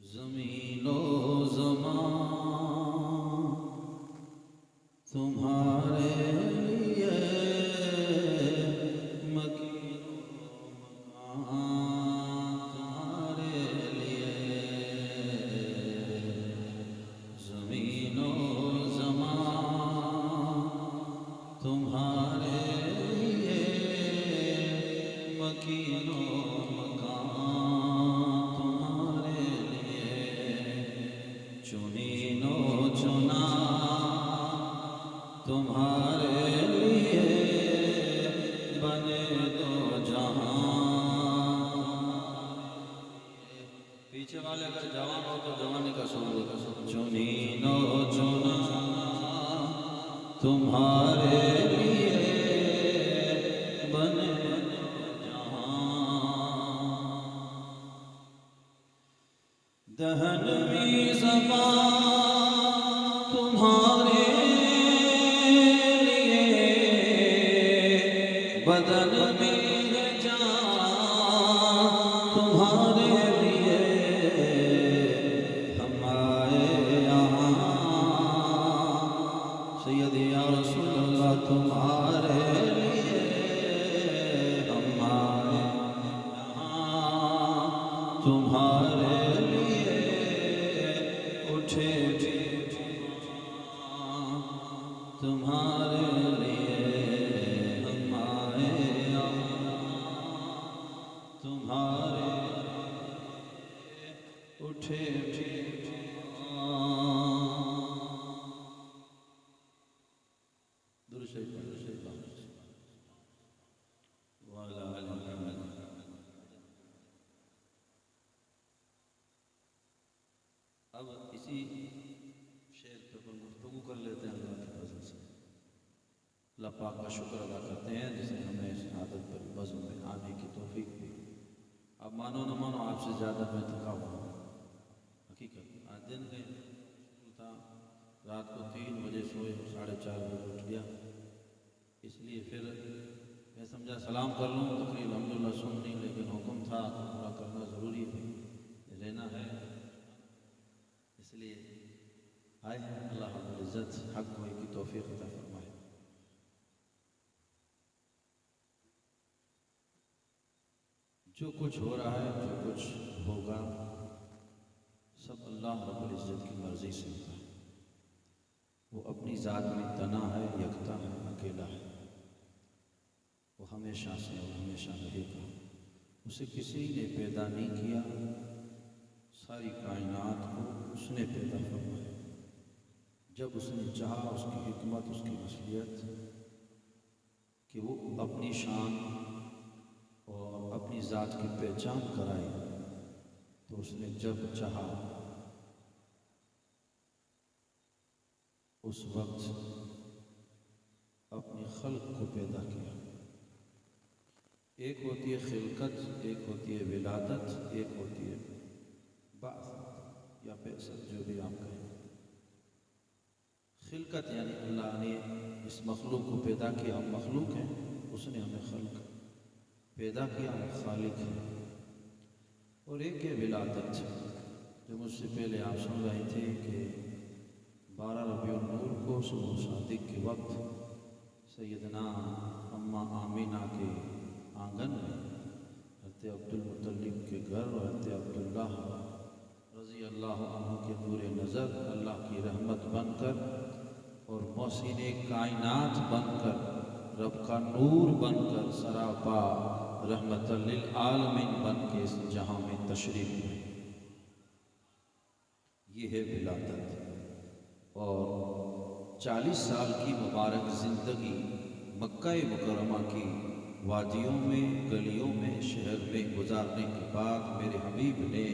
زمین و زمان تمہارے لیے مکین و مکان تمہارے لیے زمین و زمان تمہارے لیے مکین و چنین و چنا تمہارے لیے بنے دو جہاں پیچھے والے اگر جوان ہو تو جوانی کا سن چنین و چنا تمہارے لیے بنے دو جہاں دہنویں زبان تمہارے لیے بدن میں جان تمہارے لیے ہم آئے یہاں سیدی یا رسول اللہ تمہارے لیے ہم آئے یہاں تمہارے تمہارے لیے ہم آئے تمہارے اٹھے اب اسی شعر پہ گفتگو کر لیتے ہیں اللہ کے فضل سے اللہ پاک کا شکر ادا کرتے ہیں جس نے ہمیں اس عادت پر بزم میں آنے کی توفیق دی اب مانو نہ مانو آپ سے زیادہ میں تھکا ہوا ہوں حقیقت آج دن گئے اسکول تھا رات کو 3 بجے سوئے 4:30 بجے اٹھ گیا اس لیے پھر میں سمجھا سلام کر لوں تقریر الحمدللہ سن نہیں لیکن حکم تھا پورا کرنا ضروری ہے لینا ہے اس لیے آئے اللہ رب العزت حق ہوئی کی توفیق عطا فرمائے جو کچھ ہو رہا ہے جو کچھ ہوگا سب اللہ رب العزت کی مرضی سے ہوتا ہے وہ اپنی ذات میں تنا ہے یکتا ہے اکیلا ہے وہ ہمیشہ سے اور ہمیشہ رہے گا اسے کسی نے پیدا نہیں کیا ساری کائنات کو اس نے پیدا فرمایا جب اس نے چاہا اس کی حکمت اس کی مصلحت کہ وہ اپنی شان اور اپنی ذات کی پہچان کرائی تو اس نے جب چاہا اس وقت اپنی خلق کو پیدا کیا ایک ہوتی ہے خلقت ایک ہوتی ہے ولادت ایک ہوتی ہے بعث یا بعثت جو بھی آپ کہیں خلقت یعنی اللہ نے اس مخلوق کو پیدا کیا ہم مخلوق ہیں اس نے ہمیں خلق پیدا کیا ہم خالق ہیں اور ایک ہے ولادت جو مجھ سے پہلے آپ سن رہے تھے کہ 12 ربیع النور کو صبح صادق کے وقت سیدنا اماں آمینہ کے آنگن میں حضرت عبد المطلب کے گھر اور حضرت عبداللہ رضی اللہ عنہ کے نور نظر اللہ کی رحمت بن کر اور محسن کائنات بن کر رب کا نور بن کر سراپا رحمت للعالمین بن کے اس جہاں میں تشریف ہوئے یہ ہے ولادت اور 40 سال کی مبارک زندگی مکہ مکرمہ کی وادیوں میں گلیوں میں شہر میں گزارنے کے بعد میرے حبیب نے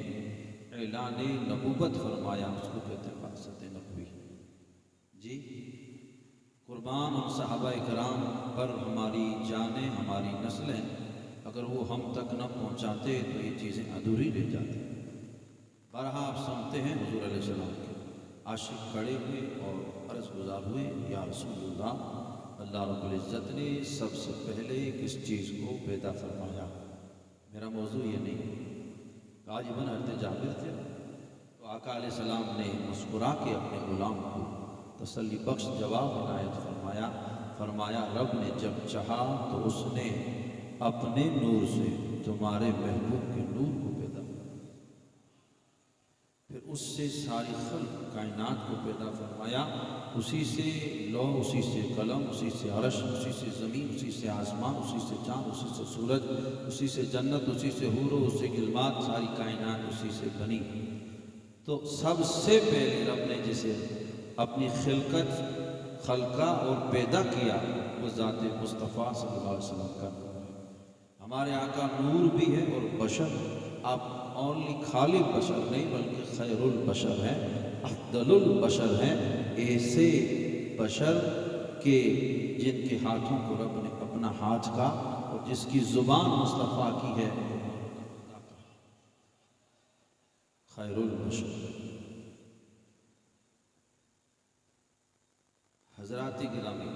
اعلان نبوت فرمایا اس کو کہتے ہیں بعثت نبوی جی قربان ہم صحابہ کرام پر ہماری جانیں ہماری نسلیں اگر وہ ہم تک نہ پہنچاتے تو یہ چیزیں ادھوری رہ جاتی بارہا آپ سنتے ہیں حضور علیہ السلام کے عاشق کھڑے ہوئے اور عرض گزار ہوئے یا رسول اللہ اللہ رب العزت نے سب سے پہلے کس چیز کو پیدا فرمایا؟ میرا موضوع یہ نہیں غالباً حضرت جابر تھے آقا علیہ السلام نے مسکرا کے اپنے غلام کو تسلی بخش جواب عنایت فرمایا رب نے جب چاہا تو اس نے اپنے نور سے تمہارے محبوب کے نور کو پیدا کیا، پھر اس سے ساری خلق کائنات کو پیدا فرمایا، اسی سے لوح، اسی سے قلم، اسی سے عرش، اسی سے زمین، اسی سے آسمان، اسی سے چاند، اسی سے سورج، اسی سے جنت، اسی سے حور و اسی گلمات، ساری کائنات اسی سے بنی۔ تو سب سے پہلے رب نے جسے اپنی خلقہ اور پیدا کیا وہ ذات مصطفیٰ صلی اللہ علیہ وسلم کا نور ہے۔ ہمارے آقا نور بھی ہے اور بشر، آپ اونلی خالی بشر نہیں بلکہ خیر البشر ہیں، افضل البشر ہیں، ایسے بشر کے جن کے ہاتھوں کو رب نے اپنا ہاتھ کا اور جس کی زبان مصطفیٰ کی ہے، خیر البشر۔ حضرات گرامی،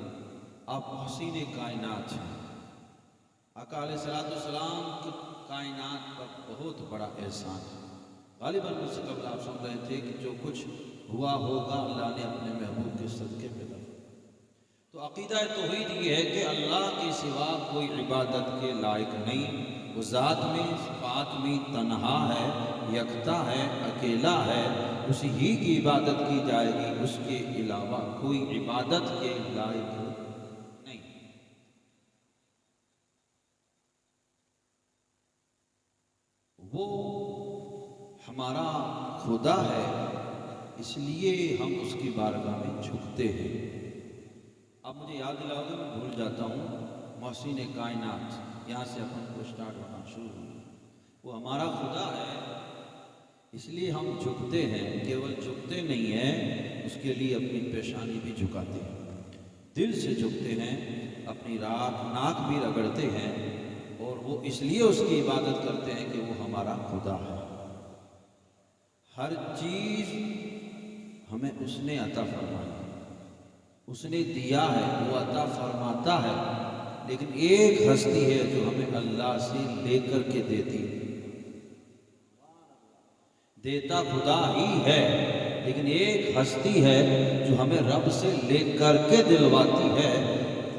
آپ حسین کائنات ہیں۔ آقا علیہ السلام کی کائنات پر بہت بڑا احسان ہے۔ غالباً مجھ سے قبل آپ سن رہے تھے کہ جو کچھ ہوا ہوگا اللہ نے اپنے محبوب کے صدقے میں دیا۔ تو عقیدہ توحید یہ ہے کہ اللہ کے سوا کوئی عبادت کے لائق نہیں، وہ ذات میں صفات میں تنہا ہے، یکتا ہے، اکیلا ہے، اسی ہی کی عبادت کی جائے گی، اس کے علاوہ کوئی عبادت کے لائق نہیں۔ وہ ہمارا خدا ہے، اس لیے ہم اس کی بارگاہ میں جھکتے ہیں۔ اب مجھے یاد دلاؤ گے، میں بھول جاتا ہوں، محسن کائنات، یہاں سے اپن کو سٹارٹ ہونا شروع ہو۔ وہ ہمارا خدا ہے، اس لیے ہم جھکتے ہیں، کیول جھکتے نہیں ہیں، اس کے لیے اپنی پیشانی بھی جھکاتے ہیں، دل سے جھکتے ہیں، اپنی ناک بھی رگڑتے ہیں، اور وہ اس لیے اس کی عبادت کرتے ہیں کہ وہ ہمارا خدا ہے۔ ہر چیز ہمیں اس نے عطا فرمائی، اس نے دیا ہے، وہ عطا فرماتا ہے، لیکن ایک ہستی ہے جو ہمیں اللہ سے لے کر کے دیتی ہے۔ دیتا خدا ہی ہے، لیکن ایک ہستی ہے جو ہمیں رب سے لے کر کے دلواتی ہے،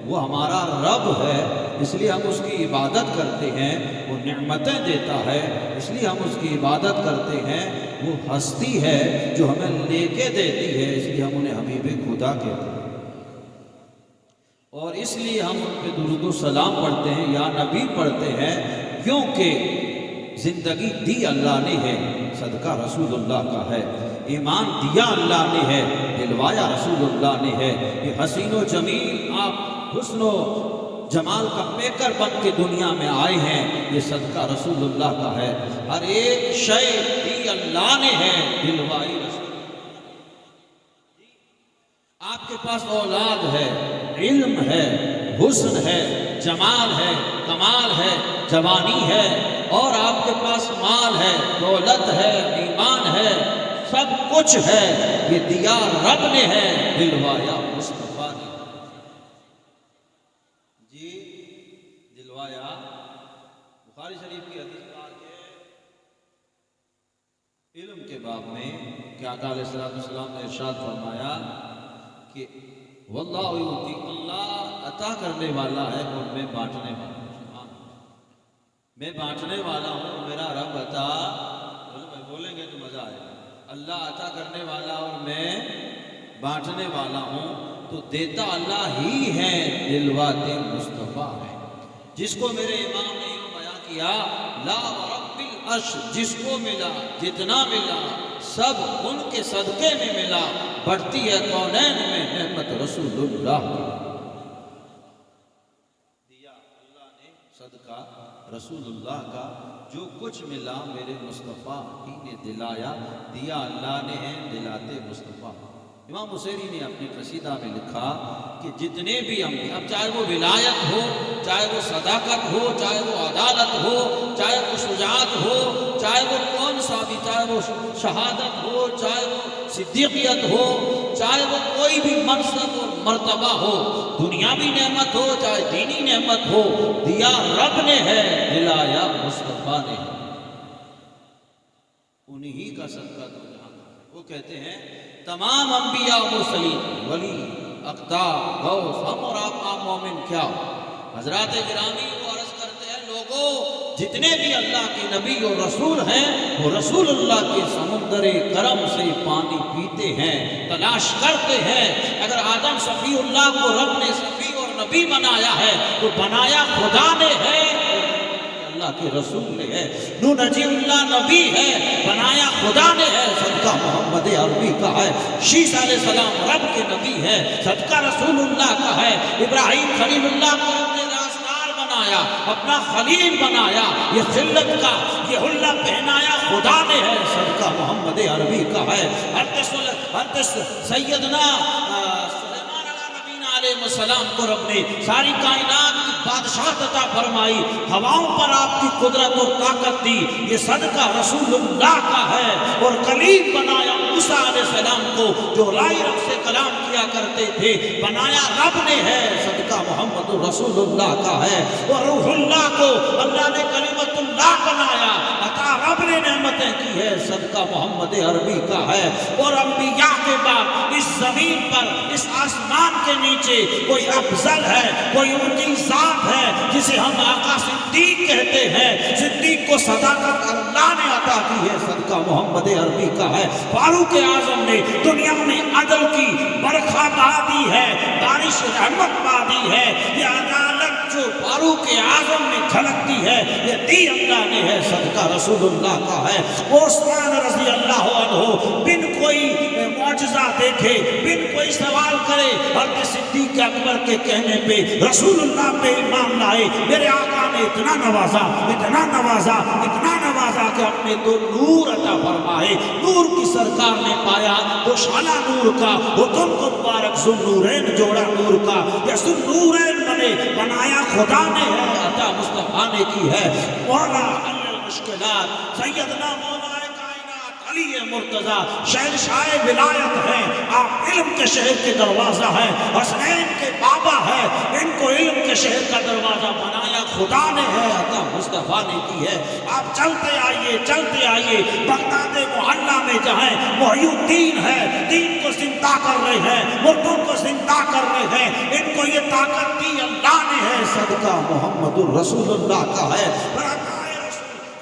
وہ ہمارا رب ہے، اس لیے ہم اس کی عبادت کرتے ہیں۔ وہ نعمتیں دیتا ہے، اس لیے ہم اس کی عبادت کرتے ہیں۔ وہ ہستی ہے جو ہمیں لے کے دیتی ہے، اس لیے ہم انہیں حبیب خدا کہتے ہیں، اور اس لیے ہم ان پہ درود و سلام پڑھتے ہیں، یا نبی پڑھتے ہیں، کیونکہ زندگی دی اللہ نے ہے، صدقہ رسول اللہ کا ہے، ایمان دیا اللہ نے ہے، دلوایا رسول اللہ نے ہے۔ یہ حسین و جمیل، آپ حسن و جمال کا پیکر بن کے دنیا میں آئے ہیں، یہ صدقہ رسول اللہ کا ہے۔ ہر ایک شے دی اللہ نے ہے، دلوائی رسول اللہ۔ آپ کے پاس اولاد ہے، علم ہے، حسن ہے، جمال ہے، کمال ہے، جوانی ہے، اور آپ کے پاس مال ہے، دولت ہے، ایمان ہے، سب کچھ ہے، یہ دیا رب نے ہے، دلوایا مصطفیٰ نے۔ جی دلوایا، بخاری شریف کی حدیث پاک ہے، علم کے باب میں کہ آقا علیہ السلام نے ارشاد فرمایا کہ واللہ یؤتی، اللہ عطا کرنے والا ہے اور میں بانٹنے والا ہوں۔ میں بانٹنے والا ہوں، میرا رب عطا، بولیں گے تو مزہ آئے گا۔ اللہ عطا کرنے والا اور میں بانٹنے والا ہوں، تو دیتا اللہ ہی ہے، دلواتے مصطفیٰ ہے۔ جس کو میرے امام نے یوں بیان کیا، لا ورب العرش، جس کو ملا، جتنا ملا، سب ان کے صدقے میں ملا، بڑھتی ہے کونین میں نعمت رسول اللہ کی۔ دیا اللہ نے صدقہ رسول اللہ کا، جو کچھ ملا میرے مصطفیٰ ہی نے دلایا، دیا اللہ نے ہے، دلاتے مصطفیٰ۔ امام بصیری نے اپنی قصیدہ میں لکھا کہ جتنے بھی انبیاء، اب چاہے وہ ولایت ہو، چاہے وہ صداقت ہو، چاہے وہ عدالت ہو، چاہے وہ شجاعت ہو، چاہے وہ کون سا بھی، چاہے وہ شہادت ہو، چاہے وہ صدیقیت ہو، چاہے وہ کوئی بھی منصب اور مرتبہ ہو، دنیاوی نعمت ہو چاہے دینی نعمت ہو، دیا رب نے ہے، دلایا مصطفیٰ نے ہے۔ انہی کا صدقہ تو جہاں وہ کہتے ہیں تمام انبیاء و مرسلین، ولی، اقطاب، غوث، ہم اور آپ عام مومن کیا؟ حضرات گرامی وہ عرض کرتے ہیں لوگوں جتنے بھی اللہ کے نبی اور رسول ہیں وہ رسول اللہ کے سمندر کرم سے پانی پیتے ہیں، تلاش کرتے ہیں۔ اگر آدم صفی اللہ کو رب نے صفی اور نبی بنایا ہے تو بنایا خدا نے ہے، اللہ کے رسول نے ہے۔ نو نجی اللہ نبی ہے، بنایا خدا نے ہے، صدقہ محمد عربی کا ہے۔ شیس علیہ السلام رب کے نبی ہے، صدقہ رسول اللہ کا ہے۔ ابراہیم خلیل اللہ کو رب نے رازدار بنایا، اپنا خلیل بنایا، یہ خلت کا یہ حلہ پہنایا خدا نے ہے، صدقہ محمد عربی کا ہے۔ سیدنا علیہ السلام کو رب نے ساری کائنات کی بادشاہت عطا فرمائی، ہواؤں پر آپ کی قدرت اور طاقت دی، یہ صدقہ رسول اللہ کا ہے۔ اور کلیم بنایا موسیٰ علیہ السلام کو جو رائی رب سے کلام کیا کرتے تھے، بنایا رب نے ہے، صدقہ محمد رسول اللہ کا ہے۔ اور روح اللہ کو اللہ نے کلمت اللہ بنایا، عطا رب نے نعمتیں کی ہے، صدقہ محمد عربی کا ہے۔ اور انبیاء کے بعد اس زمین پر اس آسمان کے نیچے کوئی افضل ہے، کوئی اونچی ذات ہے جسے ہم آقا صدیق کہتے ہیں۔ صدیق کو صداقت اللہ نے عطا کی ہے، صدقہ محمد عربی کا ہے۔ فاروق اعظم نے دنیا میں عدل کی برکھا پا دی ہے، بارش رحمت پا دی ہے۔ یہ عدالت جو فاروق اعظم میں جھلکتی ہے یہ دی اللہ نے ہے، صدقہ رسول اللہ کا ہے۔ عثمان رضی اللہ عنہ بن کوئی معجزہ دیکھے، بن کوئی سوال کرے، حضرت صدیق اکبر کے کہنے پہ رسول اللہ پہ ایمان لائے۔ میرے آقا نے اتنا نوازا، اتنا نوازا، اتنا نوازا کہ اپنے تو نور عطا فرمائے۔ نور کی سرکار نے پایا تو شالہ نور کا، وہ تم کو مبارک ذوالنورین جوڑا نور کا، یا ذوالنورین بنے، بنایا خدا نے ہے، عطا مصطفیٰ نے کی ہے۔ مولا حل المشکلات سیدنا مولا علی مرتضیٰ شہنشاہ ولایت ہیں، آپ علم کے شہر کے دروازہ ہیں، حسنین کے بابا ہیں، ان کو علم کے شہر کا دروازہ بنایا خدا نے ہے، عطا مصطفیٰ نے کی ہے۔ آپ چلتے آئیے بغداد محلہ میں جہاں محی الدین ہے، دین کو زندہ کر رہے ہیں، مردوں کو زندہ کر رہے ہیں، ان کو یہ طاقت دی اللہ نے ہے، صدقہ محمد الرسول اللہ کا ہے۔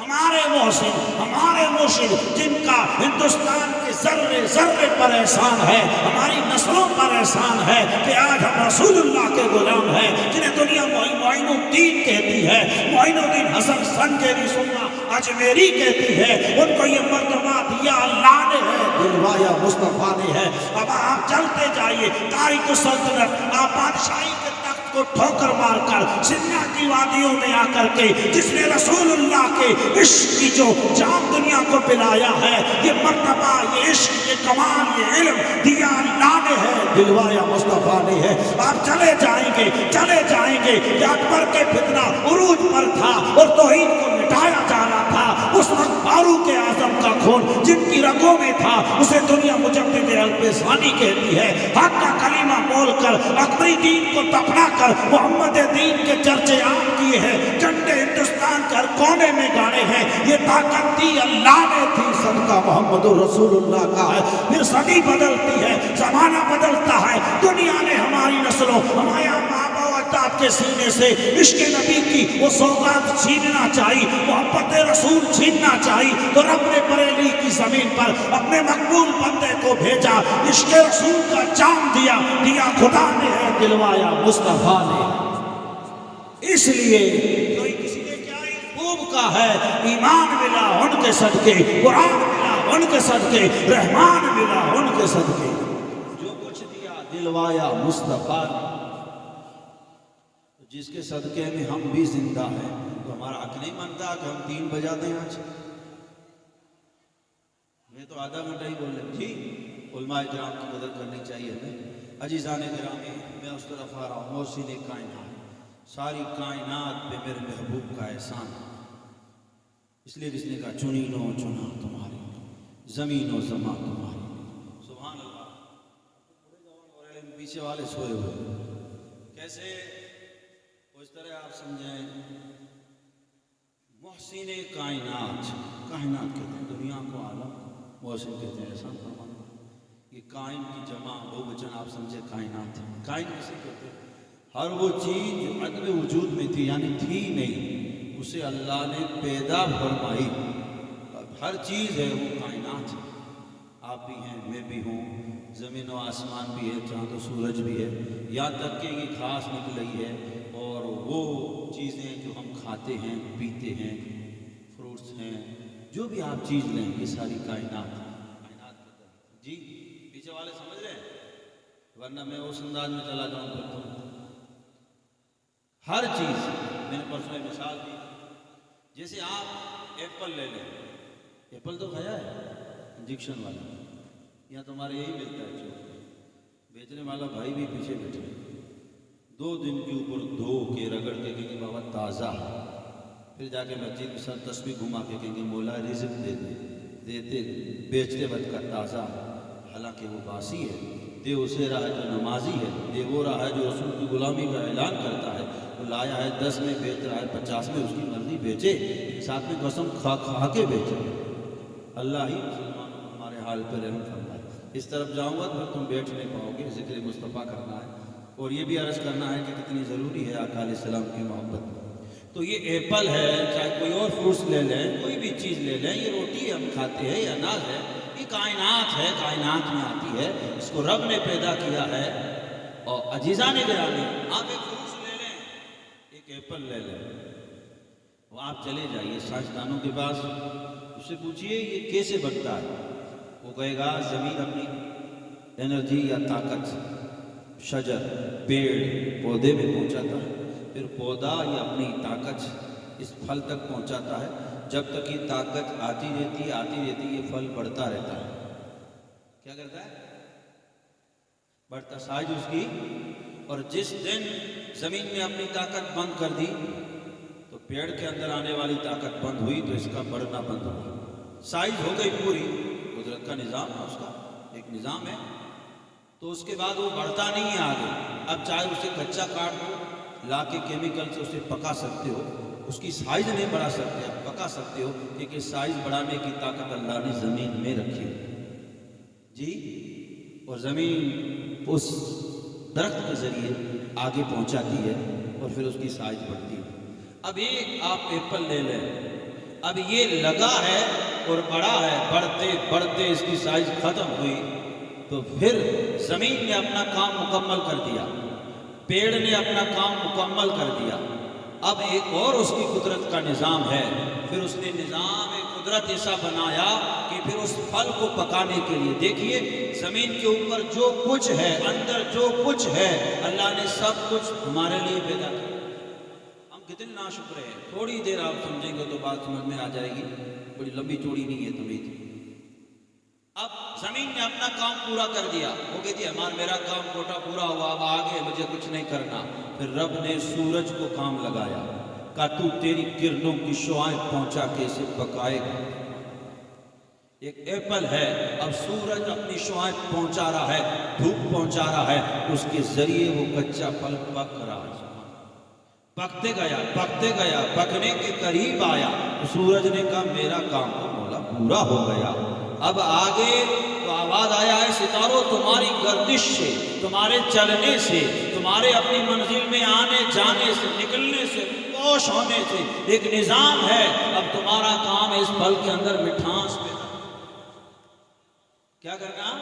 ہمارے محسن، ہمارے مرشد، جن کا ہندوستان کے ذرے ذرے پر احسان ہے، ہماری نسلوں پر احسان ہے کہ آج ہم رسول اللہ کے غلام ہیں، جنہیں دنیا معین الدین کہتی ہے، معین الدین حسن سنجری سننا اجمیری کہتی ہے، ان کو یہ مرتبہ دیا اللہ نے ہے، دلوایا مصطفیٰ نے ہے۔ اب آپ چلتے جائیے، تاریخ السلطنت، آپ بادشاہی کے کو ٹھوکر مار کر سنیا کی وادیوں میں آ کر کے جس نے رسول اللہ کے عشق کی جو جام دنیا کو پلایا ہے، یہ مرتبہ، یہ عشق، یہ کمال، یہ علم دیا اللہ نے ہے، دلوایا مصطفیٰ نے ہے۔ آپ چلے جائیں گے کہ اکبر کے فتنہ عروج پر تھا اور توحید کو مٹایا جا رہا تھا، اس وقت فاروق اعظم کا خون جن کی رگوں میں تھا اسے دنیا مجدد الفسانی کہتی ہے۔ حق کا کلمہ بول کر اکبری دین کو دفنا کر محمد دین کے چرچے عام کیے ہیں، جھنڈے ہندوستان کے ہر کونے میں گاڑے ہیں، یہ طاقت دی اللہ نے تھی، صدقہ محمد رسول اللہ کا ہے۔ پھر صدی بدلتی ہے، زمانہ بدلتا ہے، دنیا نے ہماری نسلوں، ہمارے باپ و اجداد کے سینے سے عشق نبی کی وہ سوغات چھیننا چاہیے، محبت رسول چھیننا چاہیے، تو رب نے بریلی کی زمین پر اپنے مقبول بندے کو بھیجا، عشق رسول کا جام دیا خدا نے ہے، دلوایا مصطفیٰ نے۔ اس لیے کسی نے کیا خوب کا ہے، ایمان ملا ان کے صدقے، قرآن ملا ان کے صدقے، رحمان ملا ان کے صدقے، جو کچھ دیا دلوایا مصطفیٰ نے۔ جس کے صدقے میں ہم بھی زندہ ہیں تو ہمارا حق نہیں بنتا کہ ہم 3 بجا دیں آج؟ میں تو آدھا گھنٹہ ہی بول رہے تھی۔ علماء کرام کی قدر کرنی چاہیے ہمیں۔ عزیزان گرامی، میں اس طرف آ رہا ہوں، محسن کائنات، ساری کائنات پہ میرے محبوب کا احسان ہے، اس لیے جس نے کہا چنینو چنا تمہاری، زمین و زمان تمہاری۔ سبحان اللہ۔ اور پیچھے والے سوئے ہوئے کیسے؟ اس طرح آپ سمجھیں، محسن کائنات، کائنات کہتے ہیں دنیا کو، عالم، محسن کہتے ہیں احسان فرمانا، یہ کائن کی جمع بہووچن آپ سمجھے کائنات ہے۔ کائن کسے کہتے ہیں؟ ہر وہ چیز جو عدم وجود میں تھی، یعنی تھی نہیں، اسے اللہ نے پیدا فرمائی۔ ہر چیز ہے وہ کائنات ہے، آپ بھی ہیں، میں بھی ہوں، زمین و آسمان بھی ہے، چاند و سورج بھی ہے، یہاں تک کہ یہ گھاس نکلی ہے، اور وہ چیزیں جو ہم کھاتے ہیں پیتے ہیں، فروٹس ہیں، جو بھی آپ چیز لیں، یہ ساری کائنات ہے۔ کائنات جی پیچھے والے سمجھ رہے ہیں؟ ورنہ میں اس انداز میں چلا جاؤں پھر تو ہر چیز، میں نے پرسوں ایک مثال دی، جیسے آپ ایپل لے لیں، ایپل تو کھایا ہے انجیکشن والا، یہاں تمہارے یہی ملتا ہے، جو بیچنے والا بھائی بھی پیچھے بیٹھے، 2 دن کے اوپر دھو کے رگڑ کے کہیں گے بابا تازہ، پھر جا کے مسجد کے ساتھ تسبیح گھما کے کہیں گے مولا رزق دے دے، دیتے بیچتے وقت کا تازہ، حالانکہ وہ باسی ہے۔ دے اسے رہا ہے جو نمازی ہے، دے وہ رہا ہے جو رسول کی غلامی کا اعلان کرتا ہے، وہ لایا ہے 10 میں بیچ رہا ہے 50 میں، اس کی مرضی بیچے، ساتھ میں قسم کھا کے بیچے۔ اللہ ہی مسلمانوں کو ہمارے حال پہ رحم فرمائے۔ اس طرف جاؤں گا تو پھر تم بیٹھ نہیں پاؤ گے، ذکر مصطفیٰ کرنا ہے، اور یہ بھی عرض کرنا ہے کہ کتنی ضروری ہے آقا علیہ السلام کی محبت۔ تو یہ ایپل ہے، چاہے کوئی اور فروٹس لے لیں، کوئی بھی چیز لے لیں، یہ روٹی ہم کھاتے ہیں، یہ اناج ہے، یہ کائنات ہے، کائنات میں آتی ہے، اس کو رب نے پیدا کیا ہے۔ اور عزیزان گرامی، آپ ایک فروٹس لے لیں، ایک ایپل لے لیں، وہ آپ چلے جائیے سائنسدانوں کے پاس، اس سے پوچھئے یہ کیسے بنتا ہے، وہ کہے گا زمین اپنی انرجی یا طاقت شجر پیڑ پودے میں پہنچاتا ہے، پھر پودا یہ اپنی طاقت اس پھل تک پہنچاتا ہے، جب تک یہ طاقت آتی رہتی یہ پھل بڑھتا رہتا ہے۔ کیا کرتا ہے؟ بڑھتا، سائز اس کی، اور جس دن زمین میں اپنی طاقت بند کر دی تو پیڑ کے اندر آنے والی طاقت بند ہوئی تو اس کا بڑھنا بند ہوا، سائز ہو گئی پوری، قدرت کا نظام ہے، اس کا ایک نظام ہے، تو اس کے بعد وہ بڑھتا نہیں ہے آگے۔ اب چاہے اسے کچا کاٹ دو، لا کے کیمیکل سے اسے پکا سکتے ہو، اس کی سائز نہیں بڑھا سکتے، آپ پکا سکتے ہو، لیکن سائز بڑھانے کی طاقت اللہ نے زمین میں رکھی جی، اور زمین اس درخت کے ذریعے آگے پہنچاتی ہے اور پھر اس کی سائز بڑھتی ہے۔ اب ایک آپ ایپل لے لیں، اب یہ لگا ہے اور بڑا ہے، بڑھتے بڑھتے اس کی سائز ختم ہوئی تو پھر زمین نے اپنا کام مکمل کر دیا، پیڑ نے اپنا کام مکمل کر دیا، اب ایک اور اس کی قدرت کا نظام ہے، پھر اس نے نظام قدرت ایسا بنایا کہ پھر اس پھل کو پکانے کے لیے، دیکھیے زمین کے اوپر جو کچھ ہے، اندر جو کچھ ہے، اللہ نے سب کچھ ہمارے لیے پیدا کیا۔ ہم کتنے ناشکر ہیں، تھوڑی دیر آپ سمجھیں گے تو بات سمجھ میں آ جائے گی، بڑی لمبی چوڑی نہیں ہے تمہیں۔ اب زمین نے اپنا کام پورا کر دیا، وہ کہتی ہے میرا کام کوٹا پورا ہوا، اب آگے مجھے کچھ نہیں کرنا۔ پھر رب نے سورج کو کام لگایا، کہا تو تیری کرنوں کی شعاعیں پہنچا کے اسے پکائے گا۔ ایک ایپل ہے، اب سورج اپنی شعاعیں پہنچا رہا ہے، دھوپ پہنچا رہا ہے، اس کے ذریعے وہ کچا پھل پک رہا ہے، پکتے گیا، پکنے کے قریب آیا تو سورج نے کہا میرا کام تو مولا پورا ہو گیا، اب آگے تو آواز آیا ہے ستاروں تمہاری گردش سے، تمہارے چلنے سے، تمہارے اپنی منزل میں آنے جانے سے، نکلنے سے، پوش ہونے سے ایک نظام ہے، اب تمہارا کام ہے اس پھل کے اندر مٹھاس پیدا کیا کرنا؟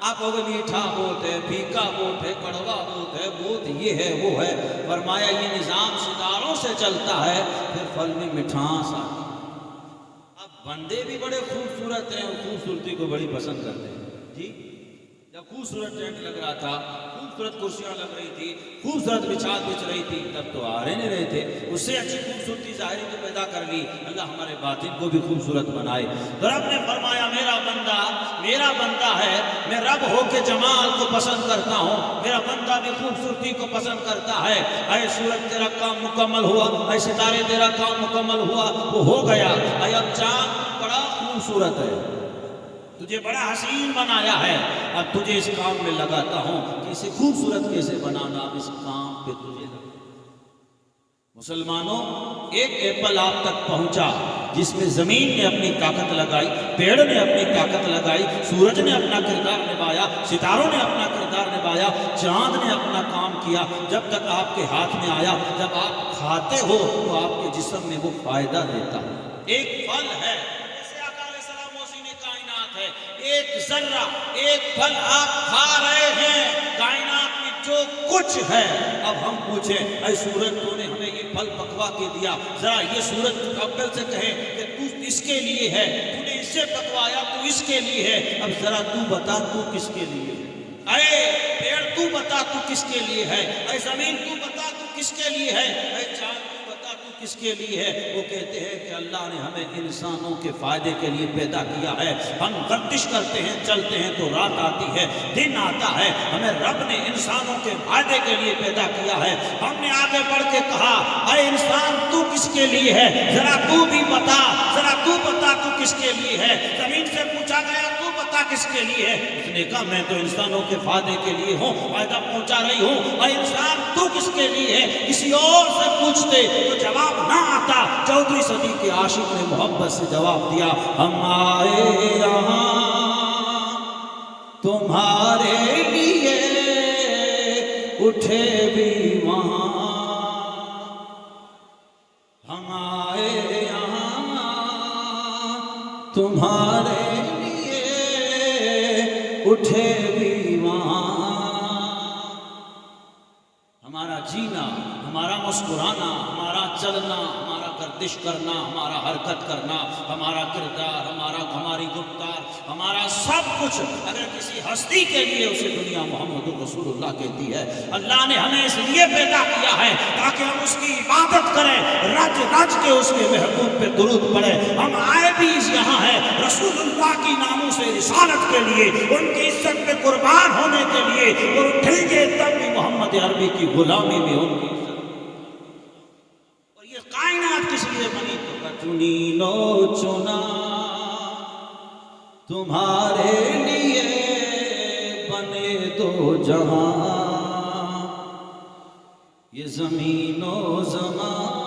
آپ کو میٹھا بہت ہے، پھیکا بہت ہے، کڑوا بہت ہے، بہت یہ ہے وہ ہے، فرمایا یہ نظام ستاروں سے چلتا ہے، پھر پھل میں مٹھاس آتی ہے۔ اب بندے بھی بڑے خوبصورت ہیں اور خوبصورتی کو بڑی پسند کرتے ہیں جی، جب خوبصورت ٹینٹ لگ رہا تھا، خوبصورت کرسیاں لگ رہی تھی، خوبصورت بچھات بچھ رہی تھی، تب تو آ نہیں رہے تھے، اس سے اچھی خوبصورتی ظاہری تو پیدا کر لی، اللہ ہمارے باطن کو بھی خوبصورت بنائے۔ تو رب نے فرمایا میرا بندہ ہے، میں رب ہو کے جمال کو پسند کرتا ہوں، میرا بندہ بھی خوبصورتی کو پسند کرتا ہے۔ اے سورج تیرا کام مکمل ہوا، اے ستارے تیرا کام مکمل ہوا، وہ ہو گیا، اے اب چاند بڑا خوبصورت ہے، تجھے بڑا حسین بنایا ہے، اب تجھے اس کام میں لگاتا ہوں کہ اسے خوبصورت کیسے بنانا، اب اس کام پہ تجھے لگا۔ مسلمانوں، ایک ایپل آپ تک پہنچا جس میں زمین نے اپنی طاقت لگائی، پیڑ نے اپنی طاقت لگائی، سورج نے اپنا کردار نبھایا، ستاروں نے اپنا کردار نبھایا، چاند نے اپنا کام کیا، جب تک آپ کے ہاتھ میں آیا، جب آپ کھاتے ہو تو آپ کے جسم میں وہ فائدہ دیتا ہے۔ ایک پھل ہے، جیسے آقا علیہ السلام موسم کائنات ہے، ایک ذرہ، ایک پھل آپ کھا رہے ہیں، کائنات میں جو کچھ ہے۔ اب ہم پوچھیں، اے سورج تو نے ہمیں یہ پھل پکوا کے دیا، ذرا یہ سورج اول سے کہے کہ تو اس کے لیے ہے، تو نے اسے پکوایا تو اس کے لیے ہے، اب ذرا تو بتا تو کس کے لیے ہے؟ اے پیڑ تو بتا تو کس کے لیے ہے؟ اے زمین تو بتا تو کس کے لیے ہے؟ اے چاند تو بتا تو کس کے لیے ہے؟ وہ کہتے ہیں کہ اللہ نے ہمیں انسانوں کے فائدے کے لیے پیدا کیا ہے۔ ہم گردش کرتے ہیں، چلتے ہیں تو رات آتی ہے، دن آتا ہے، ہمیں رب نے انسانوں کے فائدے کے لیے پیدا کیا ہے۔ ہم نے آگے بڑھ کے کہا، اے انسان تو کس کے لیے ہے؟ ذرا تو بھی بتا، ذرا تو بتا تو کس کے لیے ہے؟ زمین سے پوچھا گیا، تو بتا کس کے لیے ہے؟ اس نے کہا میں تو انسانوں کے فائدے کے لیے ہوں، فائدہ پہنچا رہی ہوں۔ اے انسان تو کس کے لیے ہے؟ کسی اور سے پوچھتے تو جواب نہ آتا۔ 14ویں صدی کے عاشق نے محبت سے جواب دیا، ہم آئے یہاں تمہارے لیے، اٹھے بھی وہاں، ہم آئے یہاں تمہارے لیے، اٹھے بھی وہاں۔ ہمارا جینا، ہمارا مسکرانا، ہمارا چلنا، ہمارا گردش کرنا، ہمارا حرکت کرنا، ہمارا کردار، ہماری گفتار، ہمارا سب کچھ اگر کسی ہستی کے لیے اسے دنیا محمد رسول اللہ کہتی ہے۔ اللہ نے ہمیں اس لیے پیدا کیا ہے تاکہ ہم اس کی عبادت کریں، رج رج کے اس کے محبوب پہ درود پڑھیں۔ ہم آئے بھی یہاں ہیں رسول اللہ کی ناموں سے رسالت کے لیے، ان کی عزت پہ قربان ہونے کے لیے، اور اٹھیں گے تب بھی محمد عربی کی غلامی میں ان کی عزت۔ اور یہ کائنات کس لیے بنی؟ تو چنی لو چنا تمہارے لیے، بنے دو جہاں، یہ زمین و زمان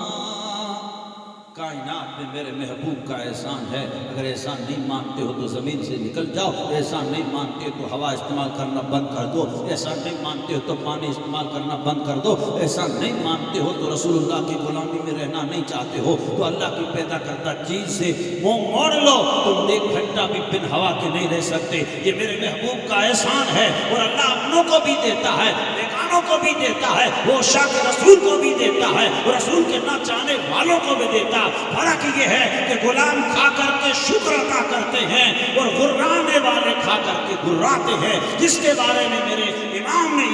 کائنات میں میرے محبوب کا احسان ہے۔ اگر احسان نہیں مانتے ہو تو زمین سے نکل جاؤ، احسان نہیں مانتے ہو تو ہوا استعمال کرنا بند کر دو، احسان نہیں مانتے ہو تو پانی استعمال کرنا بند کر دو، احسان نہیں مانتے ہو تو رسول اللہ کی غلامی میں رہنا نہیں چاہتے ہو تو اللہ کی پیدا کردہ چیز سے منہ موڑ لو۔ تم ایک گھنٹہ بھی بن ہوا کے نہیں رہ سکتے، یہ میرے محبوب کا احسان ہے۔ اور اللہ اپنوں کو بھی دیتا ہے، بیگانوں کو بھی دیتا ہے، وہ شاہ کے رسول کو بھی دیتا ہے، اور رسول کے نہ چاہنے والوں کو بھی دیتا ہے۔ فرق یہ ہے کہ غلام کھا کر کے شکر ادا کرتے ہیں اور غرانے والے کھا کر کے گراتے ہیں، جس کے بارے میں میرے امام نے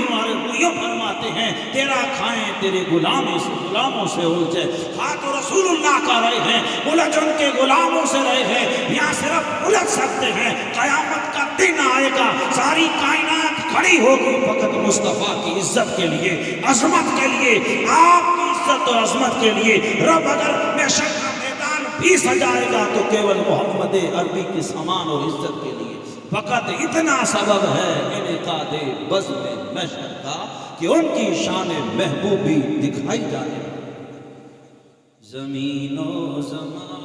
یوں فرماتے ہیں، تیرا کھائیں تیرے غلاموں سے الجھے۔ کھا تو رسول اللہ کا رہے ہیں، الجھ ان کے غلاموں سے رہے ہیں، یہاں صرف الجھ سکتے ہیں۔ قیامت کا دن آئے گا، ساری کائنات کھڑی ہوگی فقط مصطفیٰ کی عزت کے لیے، عظمت کے لیے، آپ کی عزت اور عظمت کے لیے۔ رب اگر محشر کا میدان بھی سجائے گا تو کیول محمد عربی کے سامان اور عزت کے لیے۔ فقط اتنا سبب ہے انعقاد بزم محشر کا کہ ان کی شان محبوبی دکھائی جائے۔ زمین و زمان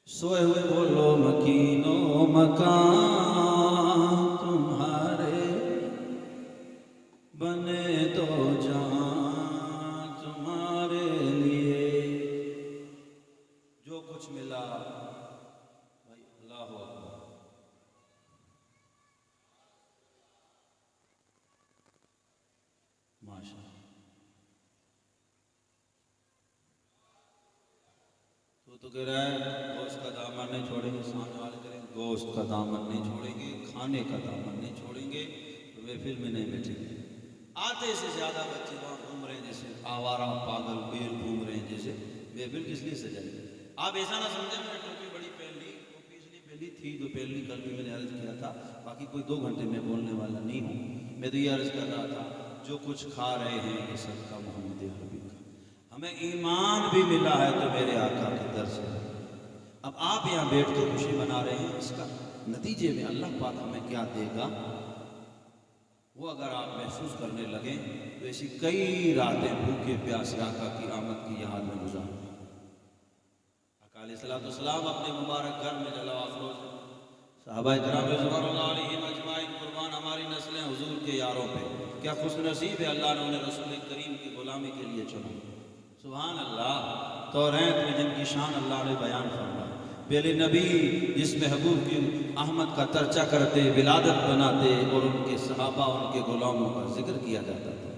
سوئے ہوئے بولو، مکین و مکان تمہارے، بنے دو جہاں تمہارے لیے۔ جو کچھ ملا بھائی، اللہ اکبر، ماشاء اللہ۔ تو کہہ رہا ہے گوشت کا دامن نہیں چھوڑیں گے، سامنے والے کریں گوشت کا دامن نہیں چھوڑیں گے، کھانے کا دامن نہیں چھوڑیں گے، محفل میں نہیں بیٹھیں گے۔ آدھے سے زیادہ بچے وہاں گھوم رہے ہیں جیسے آوارہ پاگل بیر گھوم رہے ہیں جیسے، محفل کس لیے سجائی؟ آپ ایسا نہ سمجھیں میں نے ٹوپی بڑی پہن لی، ٹوپی اس لیے پہلی تھی جو پہن لی، کل بھی میں نے عرض کیا تھا، باقی کوئی 2 گھنٹے میں بولنے والا نہیں ہوں۔ میں تو یہ عرض کر رہا تھا جو کچھ کھا رہے ہیں یہ صدقہ محمد عربی کا، ہمیں ایمان بھی ملا ہے تو میرے آقا کے در سے۔ اب آپ یہاں بیٹھ کے خوشی منا رہے ہیں، اس کا نتیجے میں اللہ پاک ہمیں کیا دے گا؟ وہ اگر آپ محسوس کرنے لگیں تو ایسی کئی راتیں بھوکے پیاسے آقا کی آمد کی یاد میں گزار. آقا علیہ السلام اپنے مبارک گھر میں جلوہ افروز ہیں. صحابہ کرام رضوان اللہ علیہم اجمعین قربان ہماری نسلیں حضور کے یاروں پہ. کیا خوش نصیب ہے اللہ نے انہیں رسول کریم کی غلامی کے لیے چنا. سبحان اللہ. توریت میں جن کی شان اللہ نے بیان فرمائی، پہلے نبی جس محبوب کی احمد کا ترچہ کرتے، ولادت بناتے، اور ان کے صحابہ ان کے غلاموں کا ذکر کیا جاتا تھا.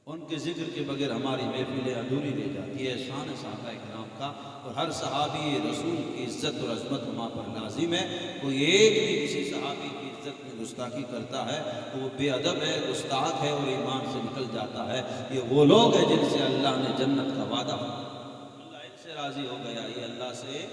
ان کے ذکر کے بغیر ہماری محفلیں ادھوری رہ جاتی ہے. شان صحابہ کرام کا اور ہر صحابی رسول کی عزت اور عظمت وہاں پر لازم ہے. کوئی ایک بھی کسی صحابی کی عزت میں گستاخی کرتا ہے تو وہ بے ادب ہے، گستاخ ہے اور ایمان سے نکل جاتا ہے. یہ وہ لوگ ہیں جن سے اللہ نے جنت کا وعدہ، اللہ ان سے راضی ہو گیا، یہ اللہ سے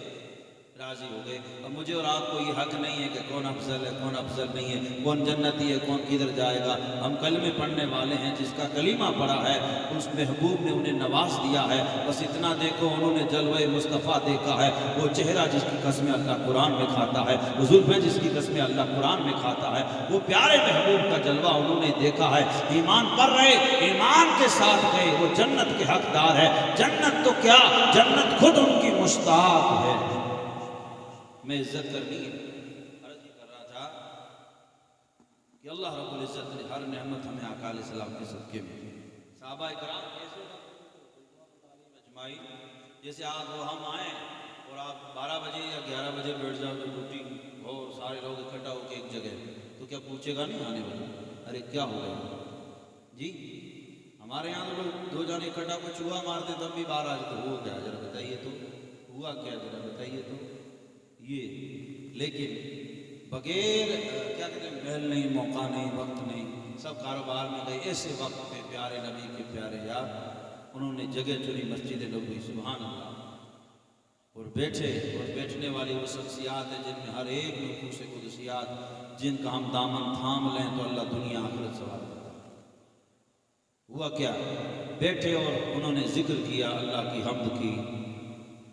راضی ہو گئے. اب مجھے اور آپ کو یہ حق نہیں ہے کہ کون افضل ہے کون افضل نہیں ہے، کون جنتی ہے کون کدھر جائے گا. ہم کلمے پڑھنے والے ہیں، جس کا کلمہ پڑھا ہے اس محبوب نے انہیں نواز دیا ہے. بس اتنا دیکھو، انہوں نے جلوہ مصطفیٰ دیکھا ہے. وہ چہرہ جس کی قسمیں اللہ قرآن میں کھاتا ہے، وہ زلفیں جس کی قسمیں اللہ قرآن میں کھاتا ہے، وہ پیارے محبوب کا جلوہ انہوں نے دیکھا ہے. ایمان پر رہے، ایمان کے ساتھ گئے، وہ جنت کے حقدار ہے. جنت تو کیا، جنت خود ان کی مشتاق ہے. میں عزت کرنی ہے. عرض کر رہا تھا کہ اللہ رب العزت نے ہر نعمت ہمیں آقا علیہ السلام کے صدقے میں دی. صحابہ کرام کیسے اجمعین، جیسے آپ وہ ہم آئیں اور آپ 12 بجے یا 11 بجے بیٹھ جاؤ تو ڈیوٹی ہو، سارے لوگ اکٹھا ہو کے ایک جگہ، تو کیا پوچھے گا نہیں آنے والا ارے کیا ہو گیا جی؟ ہمارے یہاں تو لوگ 2 جانے اکٹھا کو چوہا مارتے تب بھی باہر آ جاتے. ہو گیا ذرا بتائیے تو، ہوا کیا ذرا بتائیے تو یہ. لیکن بغیر کیا کہتے ہیں، محل نہیں، موقع نہیں، وقت نہیں، سب کاروبار میں گئے. ایسے وقت پہ پیارے نبی کے پیارے یار انہوں نے جگہ چنی مسجد نبوی. سبحان اللہ. اور بیٹھے، اور بیٹھنے والی وہ شخصیات ہیں جن میں ہر ایک نفوس قدسیات، جن کا ہم دامن تھام لیں تو اللہ دنیا آخرت سوال کرتا ہے. ہوا کیا، بیٹھے اور انہوں نے ذکر کیا، اللہ کی حمد کی،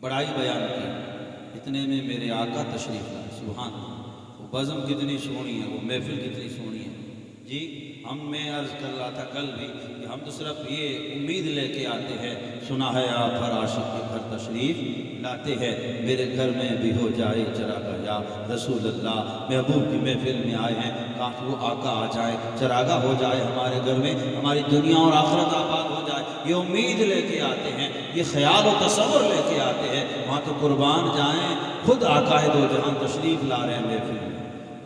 بڑائی بیان کی. اتنے میں میرے آقا تشریف لائے. سبحان اللہ. وہ بزم کتنی سونی ہے، وہ محفل کتنی سونی ہے جی. میں عرض کر رہا تھا کل بھی کہ ہم تو صرف یہ امید لے کے آتے ہیں، سنا ہے آپ ہر عاشق کے گھر تشریف لاتے ہیں، میرے گھر میں بھی ہو جائے چراغا یا رسول اللہ. محبوب کی محفل میں آئے ہیں، کاش وہ آقا آ جائے، چراغا ہو جائے ہمارے گھر میں، ہماری دنیا اور آخرت آباد ہو جائے. یہ امید لے کے آتے ہیں، یہ خیال و تصور لے کے آتے ہیں. وہاں تو قربان جائیں، خود آقا دو جہاں تشریف لا رہے ہیں محفل میں.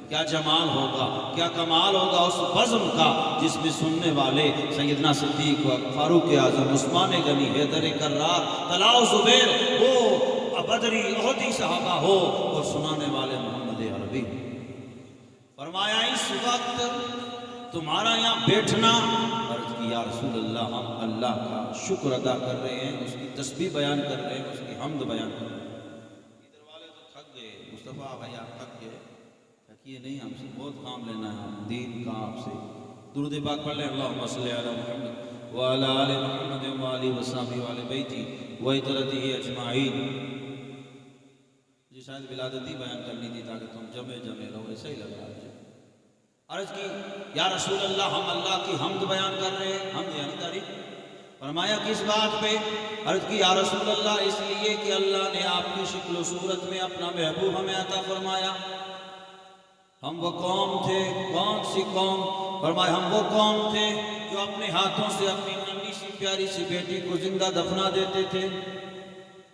کیا جمال ہوگا، کیا کمال ہوگا اس بزم کا جس میں سننے والے سیدنا صدیق، فاروق اعظم، عثمان غنی، حیدر کرار، طلحہ و زبیر، وہ بدری احدی صحابہ ہو، اور سنانے والے محمد عربی. فرمایا اس وقت تمہارا یہاں بیٹھنا، عرض کی یا رسول اللہ ہم اللہ کا شکر ادا کر رہے ہیں، اس کی تسبیح بیان کر رہے ہیں، اس کی حمد بیان کر رہے ہیں. ادھر والے تو تھک گئے، مصطفیٰ بھائی آپ تھک گئے. یہ نہیں، ہم سے بہت کام لینا ہے دین کا. آپ سے درود پاک پڑھ لیں. اللہم صلی علی محمد وعلی آل محمد وعلی وصحبہ وعلی بیتی وعترتہ اجمعین. جی شاید ولادتی بیان کرنی تھی تاکہ تم جمع رہو، ایسا ہی لگ رہا ہے. عرض کی یا رسول اللہ ہم اللہ کی حمد بیان کر رہے ہیں. حمد یعنی تعریف. فرمایا کس بات پہ؟ عرض کی یا رسول اللہ اس لیے کہ اللہ نے آپ کی شکل و صورت میں اپنا محبوب ہمیں عطا فرمایا. ہم وہ قوم تھے، کون سی قوم؟ فرمایا ہم وہ قوم تھے جو اپنے ہاتھوں سے اپنی ننھی سی پیاری سی بیٹی کو زندہ دفنا دیتے تھے.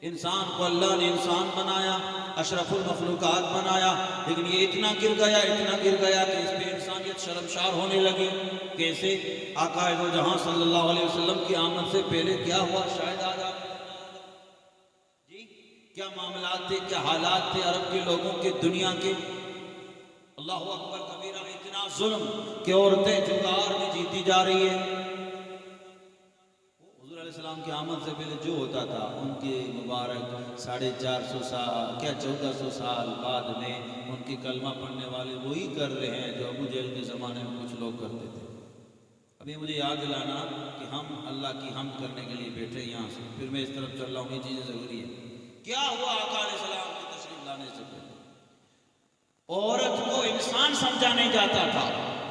انسان کو اللہ نے انسان بنایا، اشرف المخلوقات بنایا، لیکن یہ اتنا گر گیا کہ اس پہ انسانیت شرمشار ہونے لگی. کیسے؟ آقا دو جہاں صلی اللہ علیہ وسلم کی آمد سے پہلے کیا ہوا شاید آج آپ جی کیا معاملات تھے، کیا حالات تھے عرب کے لوگوں کے، دنیا کے. اللہ اکبر کبیرہ. اتنا ظلم کہ عورتیں جگار میں جیتی جا رہی ہیں. حضور علیہ السلام کی آمد سے پہلے جو ہوتا تھا ان کے مبارک 450 سال کیا 1400 سال بعد میں ان کی کلمہ پڑھنے والے وہی کر رہے ہیں جو ابو جہل کے زمانے میں کچھ لوگ کرتے تھے. ابھی مجھے یاد دلانا کہ ہم اللہ کی حمد کرنے کے لیے بیٹھے یہاں سے، پھر میں اس طرف چل رہا ہوں. یہ چیزیں ضروری ہے. کیا ہوا آقا علیہ السلام کی تشریف لانے سے پہلے؟ عورت کو انسان سمجھا نہیں جاتا تھا.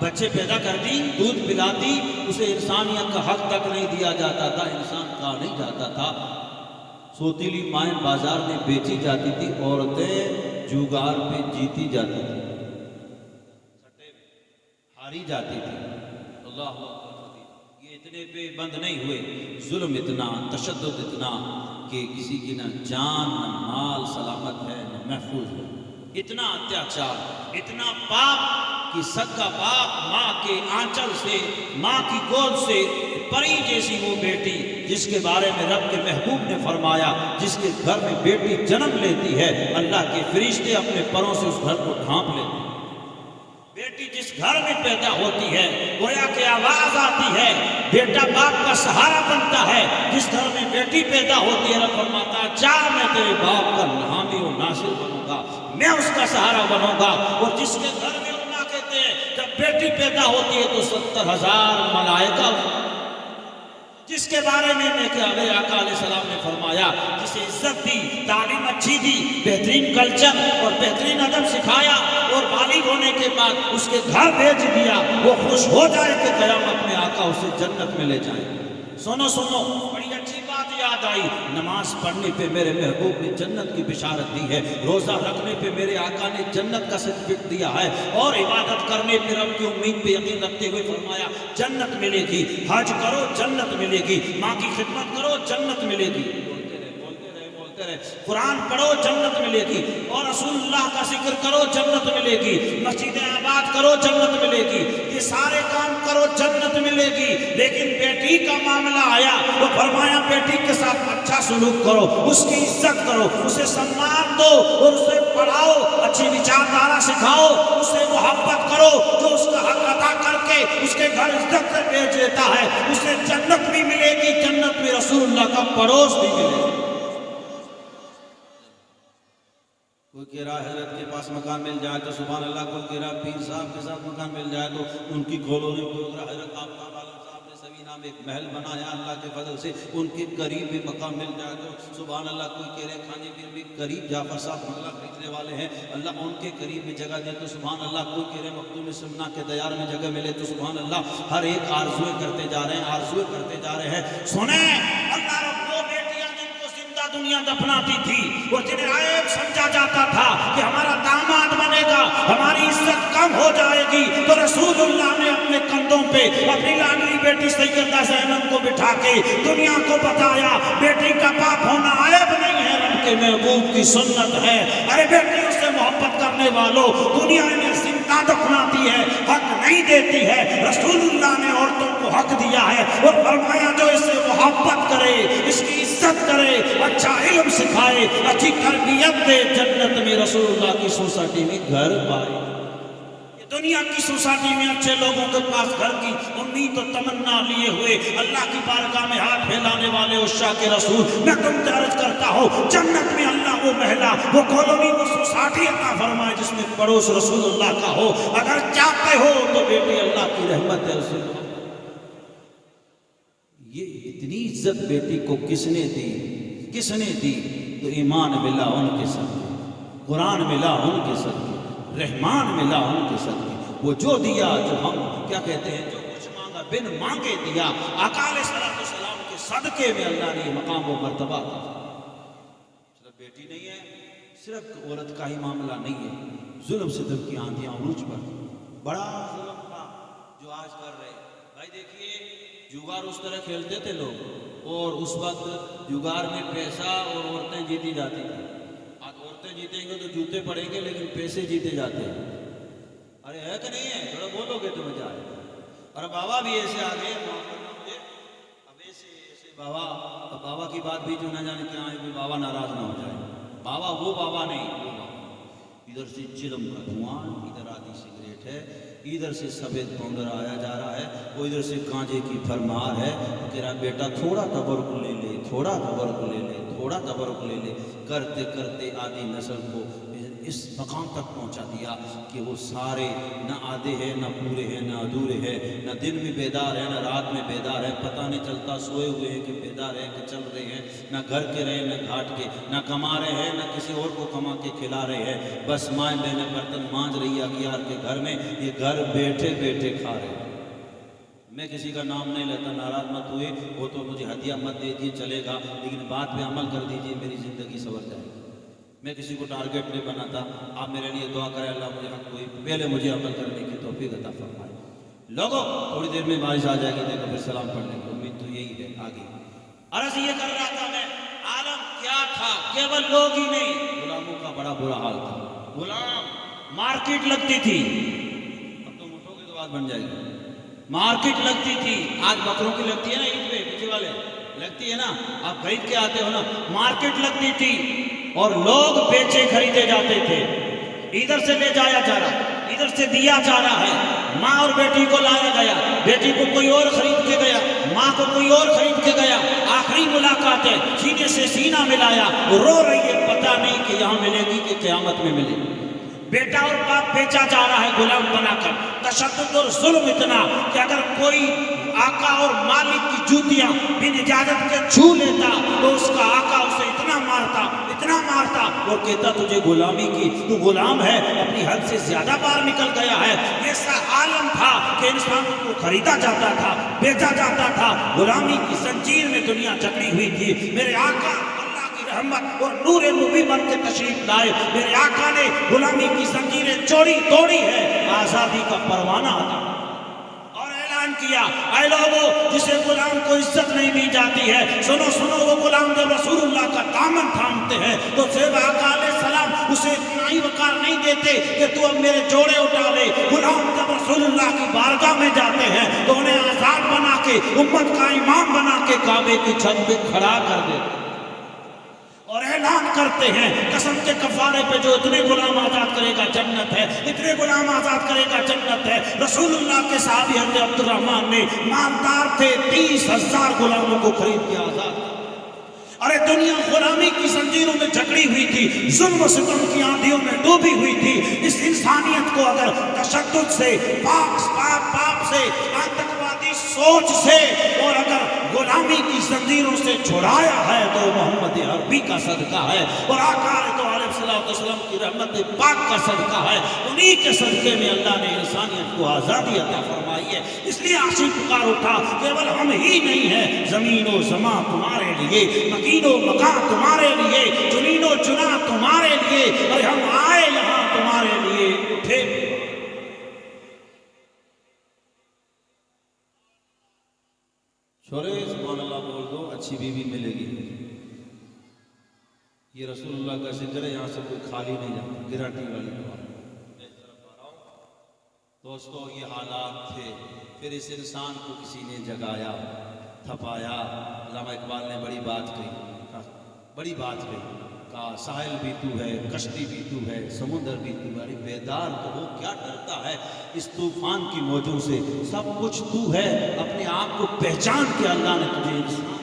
بچے پیدا کر دی، دودھ پلاتی، اسے انسانیت کا حق تک نہیں دیا جاتا تھا، انسان کہا نہیں جاتا تھا۔ سوتیلی مائیں بازار میں بیچی جاتی تھی، عورتیں جوگار پہ جیتی جاتی تھی، سٹے میں ہاری جاتی تھی۔ اللہ اکبر، یہ اتنے پہ بند نہیں ہوئے، ظلم اتنا، تشدد اتنا کہ کسی کی نہ جان نہ مال سلامت ہے نہ محفوظ ہے، اتنا اتیاچار، اتنا پاپ کہ سگا باپ ماں کے آنچل سے، ماں کی گود سے پری جیسی وہ بیٹی جس کے بارے میں رب کے محبوب نے فرمایا، جس کے گھر میں بیٹی جنم لیتی ہے اللہ کے فرشتے اپنے پروں سے اس گھر کو ڈھانپ لیتے ہیں۔ بیٹی جس گھر میں پیدا ہوتی ہے گویا کہ آواز آتی ہے، بیٹا باپ کا سہارا بنتا ہے۔ جس گھر میں بیٹی پیدا ہوتی ہے رب فرماتا ہے جا میں تیرے باپ کا حامی و ناصر بنوں گا، میں اس کا سہارا بنوں گا۔ اور جس کے گھر میں علماء کہتے ہیں جب بیٹی پیدا ہوتی ہے تو 70,000 ملائکہ، جس کے بارے میں میرے آقا علیہ السلام نے فرمایا، جسے عزت دی، تعلیم اچھی دی، بہترین کلچر اور بہترین ادب سکھایا اور بالغ ہونے کے بعد اس کے گھر بھیج دیا، وہ خوش ہو جائے کہ قیامت میں آقا اسے جنت میں لے جائے۔ سنو سنو، بڑی اچھی بات یاد آئی، نماز پڑھنے پہ میرے محبوب نے جنت کی بشارت دی ہے، روزہ رکھنے پہ میرے آقا نے جنت کا سرٹیفکیٹ دیا ہے، اور عبادت کرنے پہ رب کی امید پہ یقین رکھتے ہوئے فرمایا جنت ملے گی، حج کرو جنت ملے گی، ماں کی خدمت کرو جنت ملے گی، قرآن پڑھو جنت ملے گی، اور رسول اللہ کا ذکر کرو جنت ملے گی، مسجدیں آباد کرو جنت ملے گی، یہ سارے کام کرو جنت ملے گی۔ لیکن بیٹی کا معاملہ آیا، وہ فرمایا بیٹی کے ساتھ اچھا سلوک کرو، اس کی عزت کرو، اسے سمان دو اور اسے پڑھاؤ، اچھی وچاردھارا سکھاؤ، اسے محبت کرو، جو اس کا حق ادا کر کے اس کے گھر عزت سے بھیج دیتا ہے اسے جنت بھی ملے گی، جنت میں رسول اللہ کا پڑوس بھی ملے گا۔ کوئی کہہ رہا حضرت کے پاس مکان مل جائے تو سبحان اللہ، کوئی کہہ رہا پیر صاحب کے ساتھ مکان مل جائے تو ان کی کالونی، کوئی کہہ رہا حضرت آپ صاحب نے سوینا میں ایک محل بنایا اللہ کے فضل سے، ان کے قریب بھی مکان مل جائے تو سبحان اللہ، کوئی کہہ رہے کھانے پیر بھی قریب جعفر صاحب بنگلہ خریدنے والے ہیں، اللہ ان کے قریب میں جگہ دے تو سبحان اللہ، کوئی کہہ رہے مخدوم سمنا کے دیار میں جگہ ملے تو سبحان اللہ، ہر ایک آرزویں کرتے جا رہے ہیں، آرزویں کرتے جا رہے ہیں۔ سنیں اللہ رب وہ بیٹیاں جن کو زندہ دنیا دفناتی تھی اور جنہیں عیب سمجھا جاتا تھا کہ ہمارا داماد بنے گا ہماری عزت کم ہو جائے گی، تو رسول اللہ نے اپنے کندھوں پہ اپنی لاڈلی بیٹی سیدہ زینب کو بٹھا کے دنیا کو بتایا بیٹی کا باپ ہونا عیب نہیں ہے، رب کے محبوب کی سنت ہے۔ ارے بیٹیوں سے محبت کرنے والوں، دنیا میں زندہ دفناتی ہے، حق نہیں دیتی ہے، رسول اللہ نے عورتوں کو حق دیا ہے اور فرمایا جو اس سے محبت کرے، اس کی عزت کرے، اچھا علم سکھائے، اچھی تربیت دے، جنت میں رسول اللہ کی سوسائٹی میں گھر پائے۔ دنیا کی سوسائٹی میں اچھے لوگوں کے پاس گھر کی امید و تمنا لیے ہوئے اللہ کی بارگاہ میں ہاتھ پھیلانے والے عشاق کے رسول، میں تم سے عرض کرتا ہوں جنت میں اللہ وہ محلہ، وہ کالونی، وہ سوسائٹی عطا فرمائے جس میں پڑوس رسول اللہ کا ہو۔ اگر چاہتے ہو تو بیٹی اللہ کی رحمت ہے، اسے یہ اتنی عزت بیٹی کو کس نے دی؟ کس نے دی؟ تو ایمان ملا ان کے صدقے، قرآن ملا ان کے صدقے، رحمان ملا ان کے صدقے، وہ جو دیا، جو ہم کیا کہتے ہیں، جو کچھ مانگا بن مانگے دیا، آقا علیہ السلام کے صدقے میں اللہ نے مقام و مرتبہ دی۔ صرف بیٹی نہیں ہے، صرف عورت کا ہی معاملہ نہیں ہے، ظلم ستم کی آندیاں عروج پر، بڑا ظلم تھا جو آج کر رہے بھائی۔ دیکھیے جگار اس طرح کھیلتے تھے لوگ، اور اس وقت جگار میں پیسہ اور عورتیں جیتی جاتی تھیں۔ آج عورتیں جیتیں گے تو جوتے پڑیں گے لیکن پیسے جیتے جاتے ہیں۔ ارے ہے کہ نہیں ہے؟ تھوڑا بولو گے تو مزہ آئے۔ اور بابا بھی ایسے آ گئے، اب ایسے بابا کی بات بھی جو نہ جانے کیا ہے، بابا ناراض نہ ہو جائے۔ بابا وہ بابا نہیں، وہ بابا ادھر سے چلم کا دھواں، ادھر آدھی سگریٹ ہے، ادھر سے سفید پاؤڈر آیا جا رہا ہے، وہ ادھر سے گانجے کی فرمار ہے۔ کہہ رہا بیٹا تھوڑا تبرک لے لے، تھوڑا تبرک لے لے، تھوڑا تبرک لے لے، کرتے کرتے آدھی نسل کو اس مقام تک پہنچا دیا کہ وہ سارے نہ آدھے ہیں نہ پورے ہیں نہ ادھورے ہیں، نہ دن میں بیدار ہیں نہ رات میں بیدار ہیں، پتہ نہیں چلتا سوئے ہوئے ہیں کہ بیدار ہیں کہ چل رہے ہیں، نہ گھر کے رہے نہ گھاٹ کے، نہ کما رہے ہیں نہ کسی اور کو کما کے کھلا رہے ہیں، بس مائیں بہنیں برتن مانج رہی ہے اخیار کے گھر میں، یہ گھر بیٹھے بیٹھے کھا رہے ہیں۔ میں کسی کا نام نہیں لیتا، ناراض مت ہوئے، وہ تو مجھے ہدیہ مت دے دیجیے چلے گا، لیکن بات پہ عمل کر دیجیے، میری زندگی سنور جائے گی۔ میں کسی کو ٹارگٹ نہیں بناتا، آپ میرے لیے دعا کریں اللہ مجھے حق ہوئی، پہلے مجھے عمل کرنے کی توفیق عطا فرمائے۔ لوگوں تھوڑی دیر میں بارش آ جائے گی، دیکھو پھر سلام پڑھنے کی امید تو یہی ہے آگے۔ عرض یہ کر رہا تھا میں، عالم کیا تھا، کیول لوگ ہی نہیں، غلاموں کا بڑا برا حال تھا۔ غلام مارکیٹ لگتی تھی، اب تو اٹھو گے تو بات بن جائے گی، مارکیٹ لگتی تھی، آج بکروں کی لگتی ہے نا عید پہ پیچھے والے، لگتی ہے نا، آپ خرید کے آتے ہو نا، مارکیٹ لگتی تھی اور لوگ بیچے خریدے جاتے تھے، ادھر سے لے جایا جا رہا، ادھر سے دیا جا رہا ہے، ماں اور بیٹی کو لایا گیا، بیٹی کو کوئی اور خرید کے گیا، ماں کو کوئی اور خرید کے گیا، آخری ملاقات ہے، سینے سے سینہ ملایا، رو رہی ہے، پتہ نہیں کہ یہاں ملے گی کہ قیامت میں ملے گی۔ بیٹا اور باپ بیچا جا رہا ہے غلام بنا کر، تشدد اور ظلم اتنا کہ اگر کوئی آقا اور مالک کی جوتیاں بن اجازت کے چھو لیتا تو اس کا آقا اسے اتنا مارتا اور کہتا تجھے غلامی کی، تو غلام ہے، اپنی حد سے زیادہ باہر نکل گیا ہے۔ ایسا عالم تھا کہ انسانوں کو خریدا جاتا تھا، بیچا جاتا تھا، غلامی کی زنجیر میں دنیا جکڑی ہوئی تھی۔ میرے آقا رحمت اور نور نبی بن کے تشریف لائے، میرے آقا نے غلامی کی زنجیریں توڑی ہے، آزادی کا پروانہ عطا اور اعلان کیا، اے لوگو جسے غلام کو عزت نہیں دی جاتی ہے، سنو وہ غلام جب رسول اللہ کا دامن تھامتے ہیں تو صرف آقا علیہ السلام اسے اتنا ہی وقار نہیں دیتے کہ تو اب میرے جوڑے اٹھا لے، غلام جب رسول اللہ کی بارگاہ میں جاتے ہیں تو انہیں آزاد بنا کے، امت کا امام بنا کے کعبے کی چھت پہ کھڑا کر دیتے اور اعلان کرتے ہیں قسم کے کفارے پہ جو اتنے غلام آزاد کرے گا جنت ہے، اتنے غلام آزاد کرے گا جنت ہے۔ رسول اللہ کے صحابی حضرت عبد الرحمن نے مالدار تھے، 30,000 غلاموں کو خرید کے آزاد کیا۔ ارے دنیا غلامی کی زنجیروں میں جکڑی ہوئی تھی، ظلم و ستم کی آندھیوں میں ڈوبی ہوئی تھی۔ اس انسانیت کو اگر تشدد سے، پاپ سے، آتنکوادی سوچ سے اور اگر غلامی کی زنجیروں سے چھڑایا ہے تو محمد عربی کا صدقہ ہے اور آقا علیہ السلام کی رحمت پاک کا صدقہ ہے، انہی کے صدقے میں اللہ نے انسانیت کو آزادی عطا فرمائی ہے۔ اس لیے عاشق پکار اٹھا، کیول ہم ہی نہیں ہیں، زمین و زمان تمہارے لیے، مکین و مکان تمہارے لیے، جنین و جنا تمہارے لیے، اور ہم آئے یہاں تمہارے لیے، اٹھے چھوڑے سبحان اللہ بول دو، اچھی بیوی ملے گی۔ یہ رسول اللہ کا ذکر ہے، یہاں سے کوئی خالی نہیں جاتا، گارنٹی والی بات۔ دوستو یہ حالات تھے، پھر اس انسان کو کسی نے جگایا، تھپایا۔ علامہ اقبال نے بڑی بات کہی، کہا ساحل بھی تو ہے، کشتی بھی تو ہے، سمندر بھی تو ہے، بیدار تو ہو، کیا ڈرتا ہے اس طوفان کی موجوں سے، سب کچھ تو ہے، اپنے آپ کو پہچان کے اللہ نے تجھے انسان۔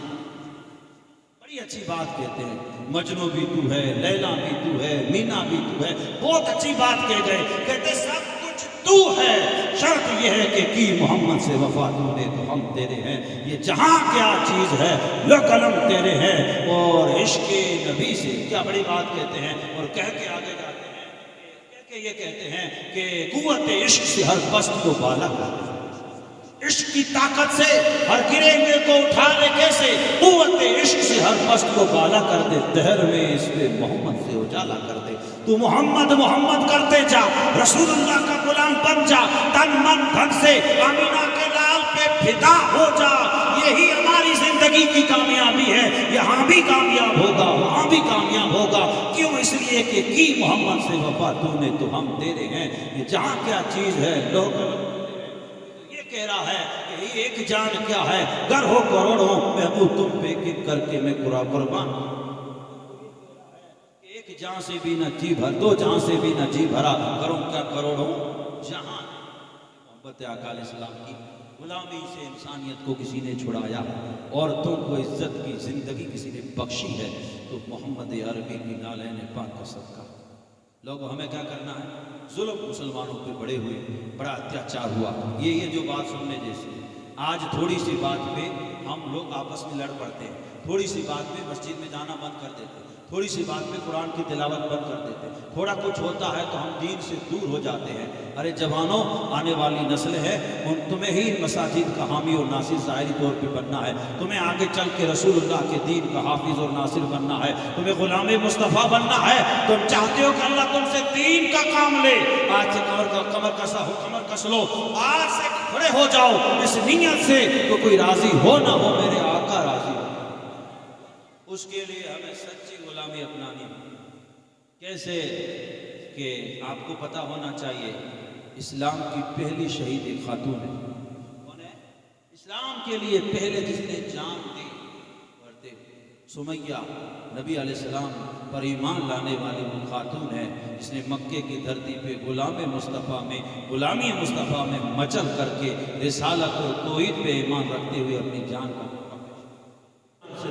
بڑی اچھی بات کہتے ہیں، مجنو بھی تو ہے، لیلا بھی تو ہے، مینا بھی تو ہے، بہت اچھی بات کہہ گئے، کہتے سب کچھ تو ہے، شرط یہ ہے کہ کی محمد سے وفا تو نے تو ہم تیرے ہیں، یہ جہاں کیا چیز ہے لو قلم تیرے ہیں، اور عشق نبی سے کیا بڑی بات کہتے ہیں، اور کہہ کے آگے جاتے ہیں کہ یہ کہتے ہیں کہ قوت عشق سے ہر پست کو بالا کر دے، عشق کی طاقت سے ہر گرے ہوئے کو اٹھا لے کیسے، قوت عشق سے ہر پست کو بالا کر دے، دہر میں اس پہ محمد سے اجالا کر دے، تو محمد محمد کرتے جا، رسول اللہ کا غلام بن جا، تن من دھن سے آمینہ کے لال پہ فدا ہو جا، یہی ہماری زندگی کی کامیابی ہے، یہاں بھی کامیاب ہوگا وہاں بھی کامیاب ہوگا، کیوں؟ اس لیے کہ کی محمد سے وفا تو نے تو ہم تیرے ہیں، یہ جہاں کیا چیز ہے لوگ کہہ رہا ہے کہ یہ ایک جان کیا ہے، گر ہو کروڑوں محبوب تم پہ گن کر کے میں قربان، ایک جان سے بھی نہ جی بھر، دو جان سے بھی نہ جی بھرا، کروں کیا کروڑوں جہاں۔ محبت آقا علیہ السلام کی غلامی سے انسانیت کو کسی نے چھڑایا، عورتوں کو عزت کی زندگی کسی نے بخشی ہے، تو محمد عربی کی نالین پاک کا صدقہ۔ لوگوں ہمیں کیا کرنا ہے؟ ظلم مسلمانوں پہ بڑے ہوئے، بڑا اتیاچار ہوا، یہ جو بات سننے جیسے آج تھوڑی سی بات پہ ہم لوگ آپس میں لڑ پڑتے ہیں، تھوڑی سی بات پہ مسجد میں جانا بند کر دیتے ہیں، تھوڑی سی بات پہ قرآن کی تلاوت بند کر دیتے ہیں، تھوڑا کچھ ہوتا ہے تو ہم دین سے دور ہو جاتے ہیں۔ ارے جوانوں، آنے والی نسل ہے، ان تمہیں ہی مساجد کا حامی اور ناصر ظاہری طور پہ بننا ہے، تمہیں آگے چل کے رسول اللہ کے دین کا حافظ اور ناصر بننا ہے، تمہیں غلام مصطفیٰ بننا ہے۔ تم چاہتے ہو کہ اللہ تم سے دین کا کام لے، آج سے کمر کس لو، آج سے کھڑے ہو جاؤ اس نیت سے کہ کوئی راضی ہو نہ ہو، میرے آقا راضی ہو۔ اس کے لیے ہمیں سچی غلامی اپنانی ہے۔ کیسے کہ آپ کو پتہ ہونا چاہیے، اسلام کی پہلی شہید ایک خاتون ہے۔ کون ہے؟ اسلام کے لیے پہلے جس نے جان دی بڑھتے سمیہ، نبی علیہ السلام پر ایمان لانے والی وہ خاتون ہے جس نے مکے کی دھرتی پہ غلامی مصطفیٰ میں مچل کر کے رسالت اور توحید پہ ایمان رکھتے ہوئے اپنی جان کا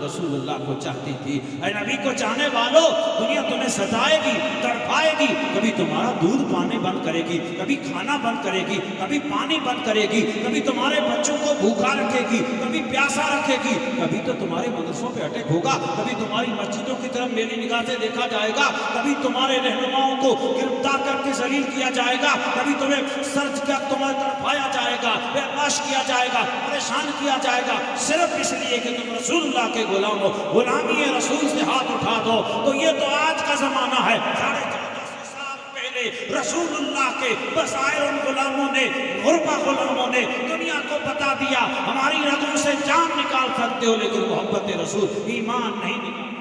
رسول اللہ کو چاہتی تھی۔ اے نبی کو چاہنے والوں، دنیا تمہیں ستائے گی، تڑپائے گی، کبھی تمہارا دودھ پانی بند کرے گی، کبھی کھانا بند کرے گی، کبھی پانی بند کرے گی، کبھی تمہارے بچوں کو بھوکا رکھے گی، کبھی پیاسا رکھے گی، کبھی تو تمہارے مدرسوں پہ اٹیک ہوگا، کبھی تمہاری مسجدوں کی طرف میلی نگاہ سے دیکھا جائے گا، کبھی تمہارے رہنماؤں کو گرفتار کر کے ذلیل کیا جائے گا، کبھی تمہیں سرج کیا تمہیں تڑپایا جائے گا، بے بس کیا جائے گا، پریشان کیا جائے گا، صرف اس لیے کہ تم رسول اللہ کے غلام ہو۔ غلامی رسول سے ہاتھ اٹھا دو تو یہ تو آج کا زمانہ ہے۔ 1450 سال پہلے رسول اللہ کے بسائر ان غلاموں نے، غربا غلاموں نے دنیا کو بتا دیا، ہماری رگوں سے جان نکال سکتے ہو لیکن محبت رسول، ایمان نہیں نکال۔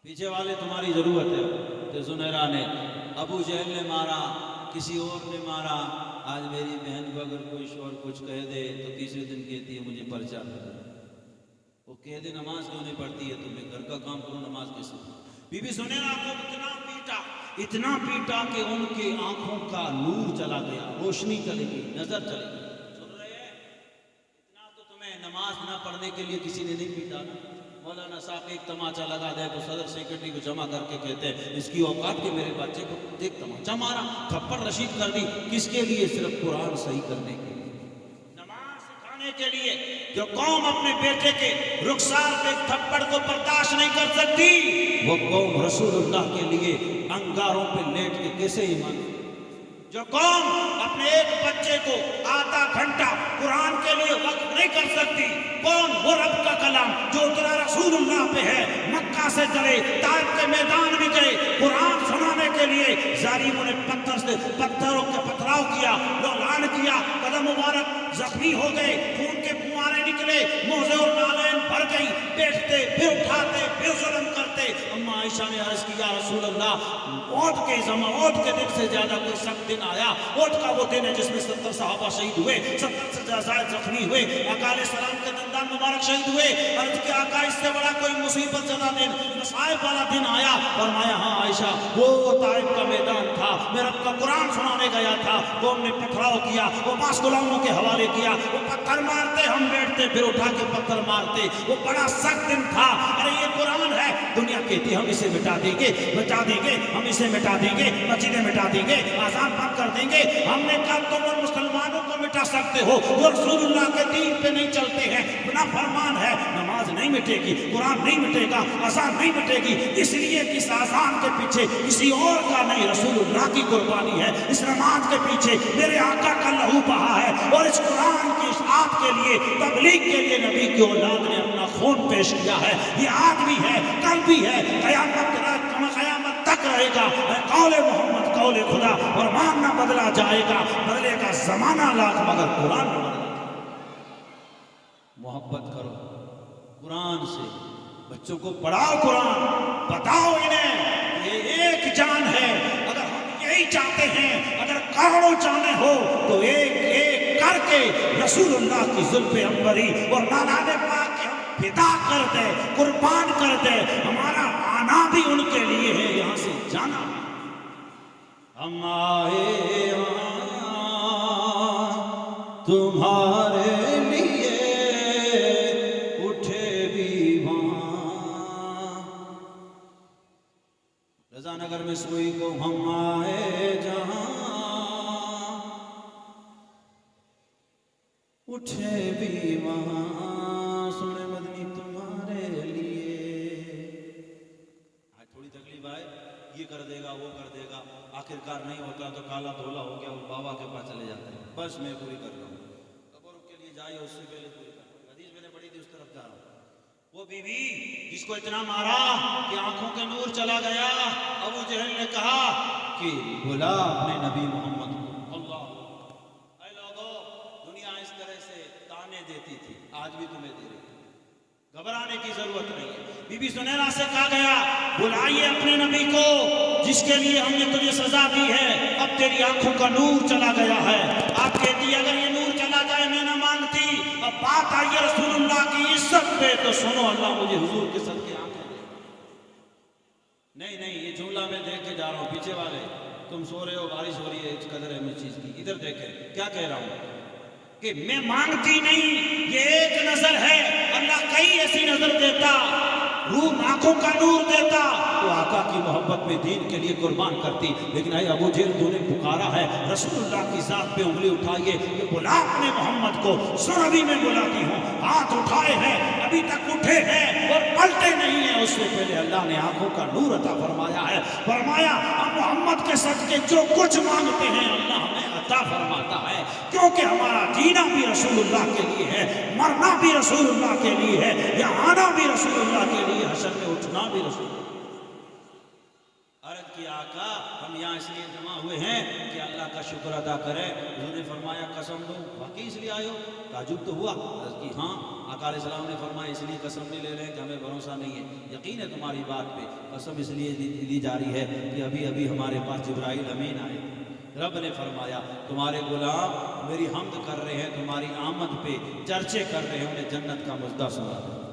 پیچھے والے تمہاری ضرورت ہے۔ تو زنیرہ نے ابو جہل نے مارا، کسی اور نے مارا، آج میری بہن کو اگر کوئی شوہر کچھ کہہ دے تو تیسرے دن کہتی ہے مجھے پرچہ دے۔ وہ کہہ دے نماز کیوں نہیں پڑھتی ہے، تمہیں گھر کا کام کرو، نماز کیسے؟ بی بی سنیرہ کو اتنا پیٹا کہ ان کی آنکھوں کا نور چلا گیا، روشنی چلی گئی، نظر چلی گئی۔ سن رہے ہیں؟ اتنا تو تمہیں نماز نہ پڑھنے کے لیے کسی نے نہیں پیٹا۔ مولانا صاحب ایک تماچا لگا دے تو صدر سیکرٹری کو جمع کر کے کہتے ہیں اس کی اوقات کے میرے بچے کو ایک تماچا مارا، تھپڑ رشید کر دی، کس کے لیے؟ صرف قرآن صحیح کرنے کے لیے، نماز سکھانے کے لیے۔ جو قوم اپنے بیٹے کے رخسار پہ تھپڑ کو برداشت نہیں کر سکتی، وہ قوم رسول اللہ کے لیے انگاروں پہ لیٹ کے کیسے ایمان؟ جو قوم اپنے ایک بچے کو آدھا گھنٹہ قرآن کے لیے وقت نہیں کر سکتی، کون؟ وہ رب کا کلام جو اترا رسول اللہ پہ ہے، مکہ سے چلے، طائف کے میدان میں گئے، قرآن سنانے کے لیے ظالموں نے پتھروں کے پتھراؤ کیا، لعن کیا، قدم مبارک زخمی ہو گئے، خون کے فوارے نکلے، موزے اور نالین بھر گئی، بیٹھتے پھر اٹھاتے پھر ظلم کرتے۔ اما عائشہ نے عرض کیا رسول اللہ، عہد کے دن سے زیادہ کوئی سخت دن آیا؟ عہد کا وہ دن ہے جس میں 70 صحابہ شہید ہوئے، 70 سے زائد زخمی ہوئے، آقا علیہ السلام کے دندان مبارک شہید ہوئے۔ عرض کیا آقا اس سے بڑا کوئی مصیبت زدہ دن، مصائب والا دن آیا؟ فرمایا ہاں عائشہ، وہ طائف کا میدان تھا، میں رب کا قرآن سنانے گیا تھا، قوم نے پتھراؤ کیا، وہ 5 غلاموں کے حوالے کیا، وہ پتھر مارتے، ہم بیٹھتے پھر اٹھا کے پتھر مارتے، وہ بڑا سخت دن تھا۔ ارے یہ قرآن ہے، دنیا کہتی ہم اسے مٹا دیں گے، ہم اسے مٹا دیں گے، مسجدیں مٹا دیں گے، آزان بند کر دیں گے۔ ہم نے کہا تم ان مسلمانوں کو مٹا سکتے ہو جو رسول اللہ کے دین پہ نہیں چلتے ہیں، بنا فرمان ہے، نماز نہیں مٹے گی، قرآن نہیں مٹے گا، آزان نہیں مٹے گی، اس لیے کہ اس آزان کے پیچھے کسی اور کا نہیں، رسول اللہ کی قربانی ہے، اس نماز کے پیچھے میرے آقا کا لہو بہا ہے، اور اس قرآن کی اشاعت کے لیے، تبلیغ کے لیے نبی کی اولاد نے اپنا خون پیش کیا ہے۔ یہ آج بھی ہے، کل بھی ہے، قیامت تک رہے گا۔ قول محمد قول خدا، اور ماننا بدلا جائے گا، بدلے گا زمانہ لاکھ مگر قرآن نہ بدلے گا۔ محبت کرو قرآن سے، بچوں کو پڑھاؤ قرآن، بتاؤ انہیں یہ ایک جان ہے، اگر ہم یہی چاہتے ہیں، اگر کروڑوں جانے ہو تو ایک ایک کر کے رسول اللہ کی زلف عنبری اور نانا پاک کے ہم فدا کر دے، قربان کر دے۔ ہمارا آنا بھی ان کے لیے ہے، یہاں سے جانا بھی۔ ہم آئے تمہارے لیے، اٹھے بھی وہاں۔ رضا نگر میں سوئی کو ہم آئے جہاں اٹھے بھی وہاں سنے مدنی تمہارے لیے. آج تھوڑی تکلیف آئے یہ کر دے گا وہ کر دے گا آخرکار نہیں ہوتا تو کالا دھولا ہو گیا وہ بابا کے پاس چلے جاتے ہیں بس میں پوری کر رہا ہوں قبر کے لیے جائے اس سے پہلے پوری کر رہا ہوں. حدیث میں نے پڑھی تھی اس طرف جا رہا ہوں. وہ بی بی جس کو اتنا مارا کہ آنکھوں کے نور چلا گیا ابو جہل نے کہا کہ بلا اپنے نبی محمد کو. اللہ اے لوگو دنیا اس طرح سے تانے دیتی تھی آج بھی تمہیں دے رہی ہے گھبرانے کی ضرورت نہیں ہے. بی بی سنیرا سے کہا گیا بلائیے اپنے نبی کو جس کے لیے ہم نے تجھے سزا دی ہے اب تیری آنکھوں کا نور چلا گیا ہے. آپ کہتی اگر یہ نور چلا جائے میں نہ مانگتی. اب بات آئی ہے رسول اللہ کی عزت پہ تو سنو اللہ مجھے حضور کے صدقے آنکھیں دے. نہیں یہ جملہ میں دیکھ کے جا رہا ہوں پیچھے والے تم سو رہے ہو بارش ہو رہی ہے اس قدر اہمیت چیز کی. ادھر دیکھیں کیا کہہ رہا ہوں کہ میں مانگتی نہیں یہ ایک نظر ہے اللہ کئی ایسی نظر دیتا روح آنکھوں کا نور دیتا تو آقا کی محبت میں دین کے لیے قربان کرتی. لیکن اے ابو جہل تو نے پکارا ہے رسول اللہ کی ذات پہ انگلی اٹھائیے کہ بلا اپنے محمد کو. سن ابھی میں بلاتی ہوں ہاتھ اٹھائے ہیں ابھی تک اٹھے ہیں اور پلٹے نہیں ہیں. اس سے پہلے اللہ نے آنکھوں کا نور عطا فرمایا ہے. فرمایا ہم محمد کے صدقے جو کچھ مانگتے ہیں اللہ ہمیں عطا فرماتا ہے کیونکہ ہمارا جینا بھی رسول اللہ کے لیے ہے مرنا بھی رسول اللہ کے لیے ہے یا آنا بھی رسول اللہ کے لیے حشر میں اٹھنا بھی رسول اللہ. عرض کی آقا ہم یہاں اس لیے جمع ہوئے ہیں کہ اللہ کا شکر ادا کریں. حضور نے فرمایا قسم دو واقعی اس لیے آئے ہو. تعجب تو ہوا. عرض کی ہاں. آقا علیہ السلام نے فرمایا اس لیے قسم نہیں لے رہے کہ ہمیں بھروسہ نہیں ہے یقین ہے تمہاری بات پہ. قسم اس لیے لی جا رہی ہے کہ ابھی ہمارے پاس جبرائیل امین آئے. رب نے فرمایا تمہارے غلام میری حمد کر رہے ہیں تمہاری آمد پہ چرچے کر رہے ہیں انہیں جنت کا مژدہ سنا.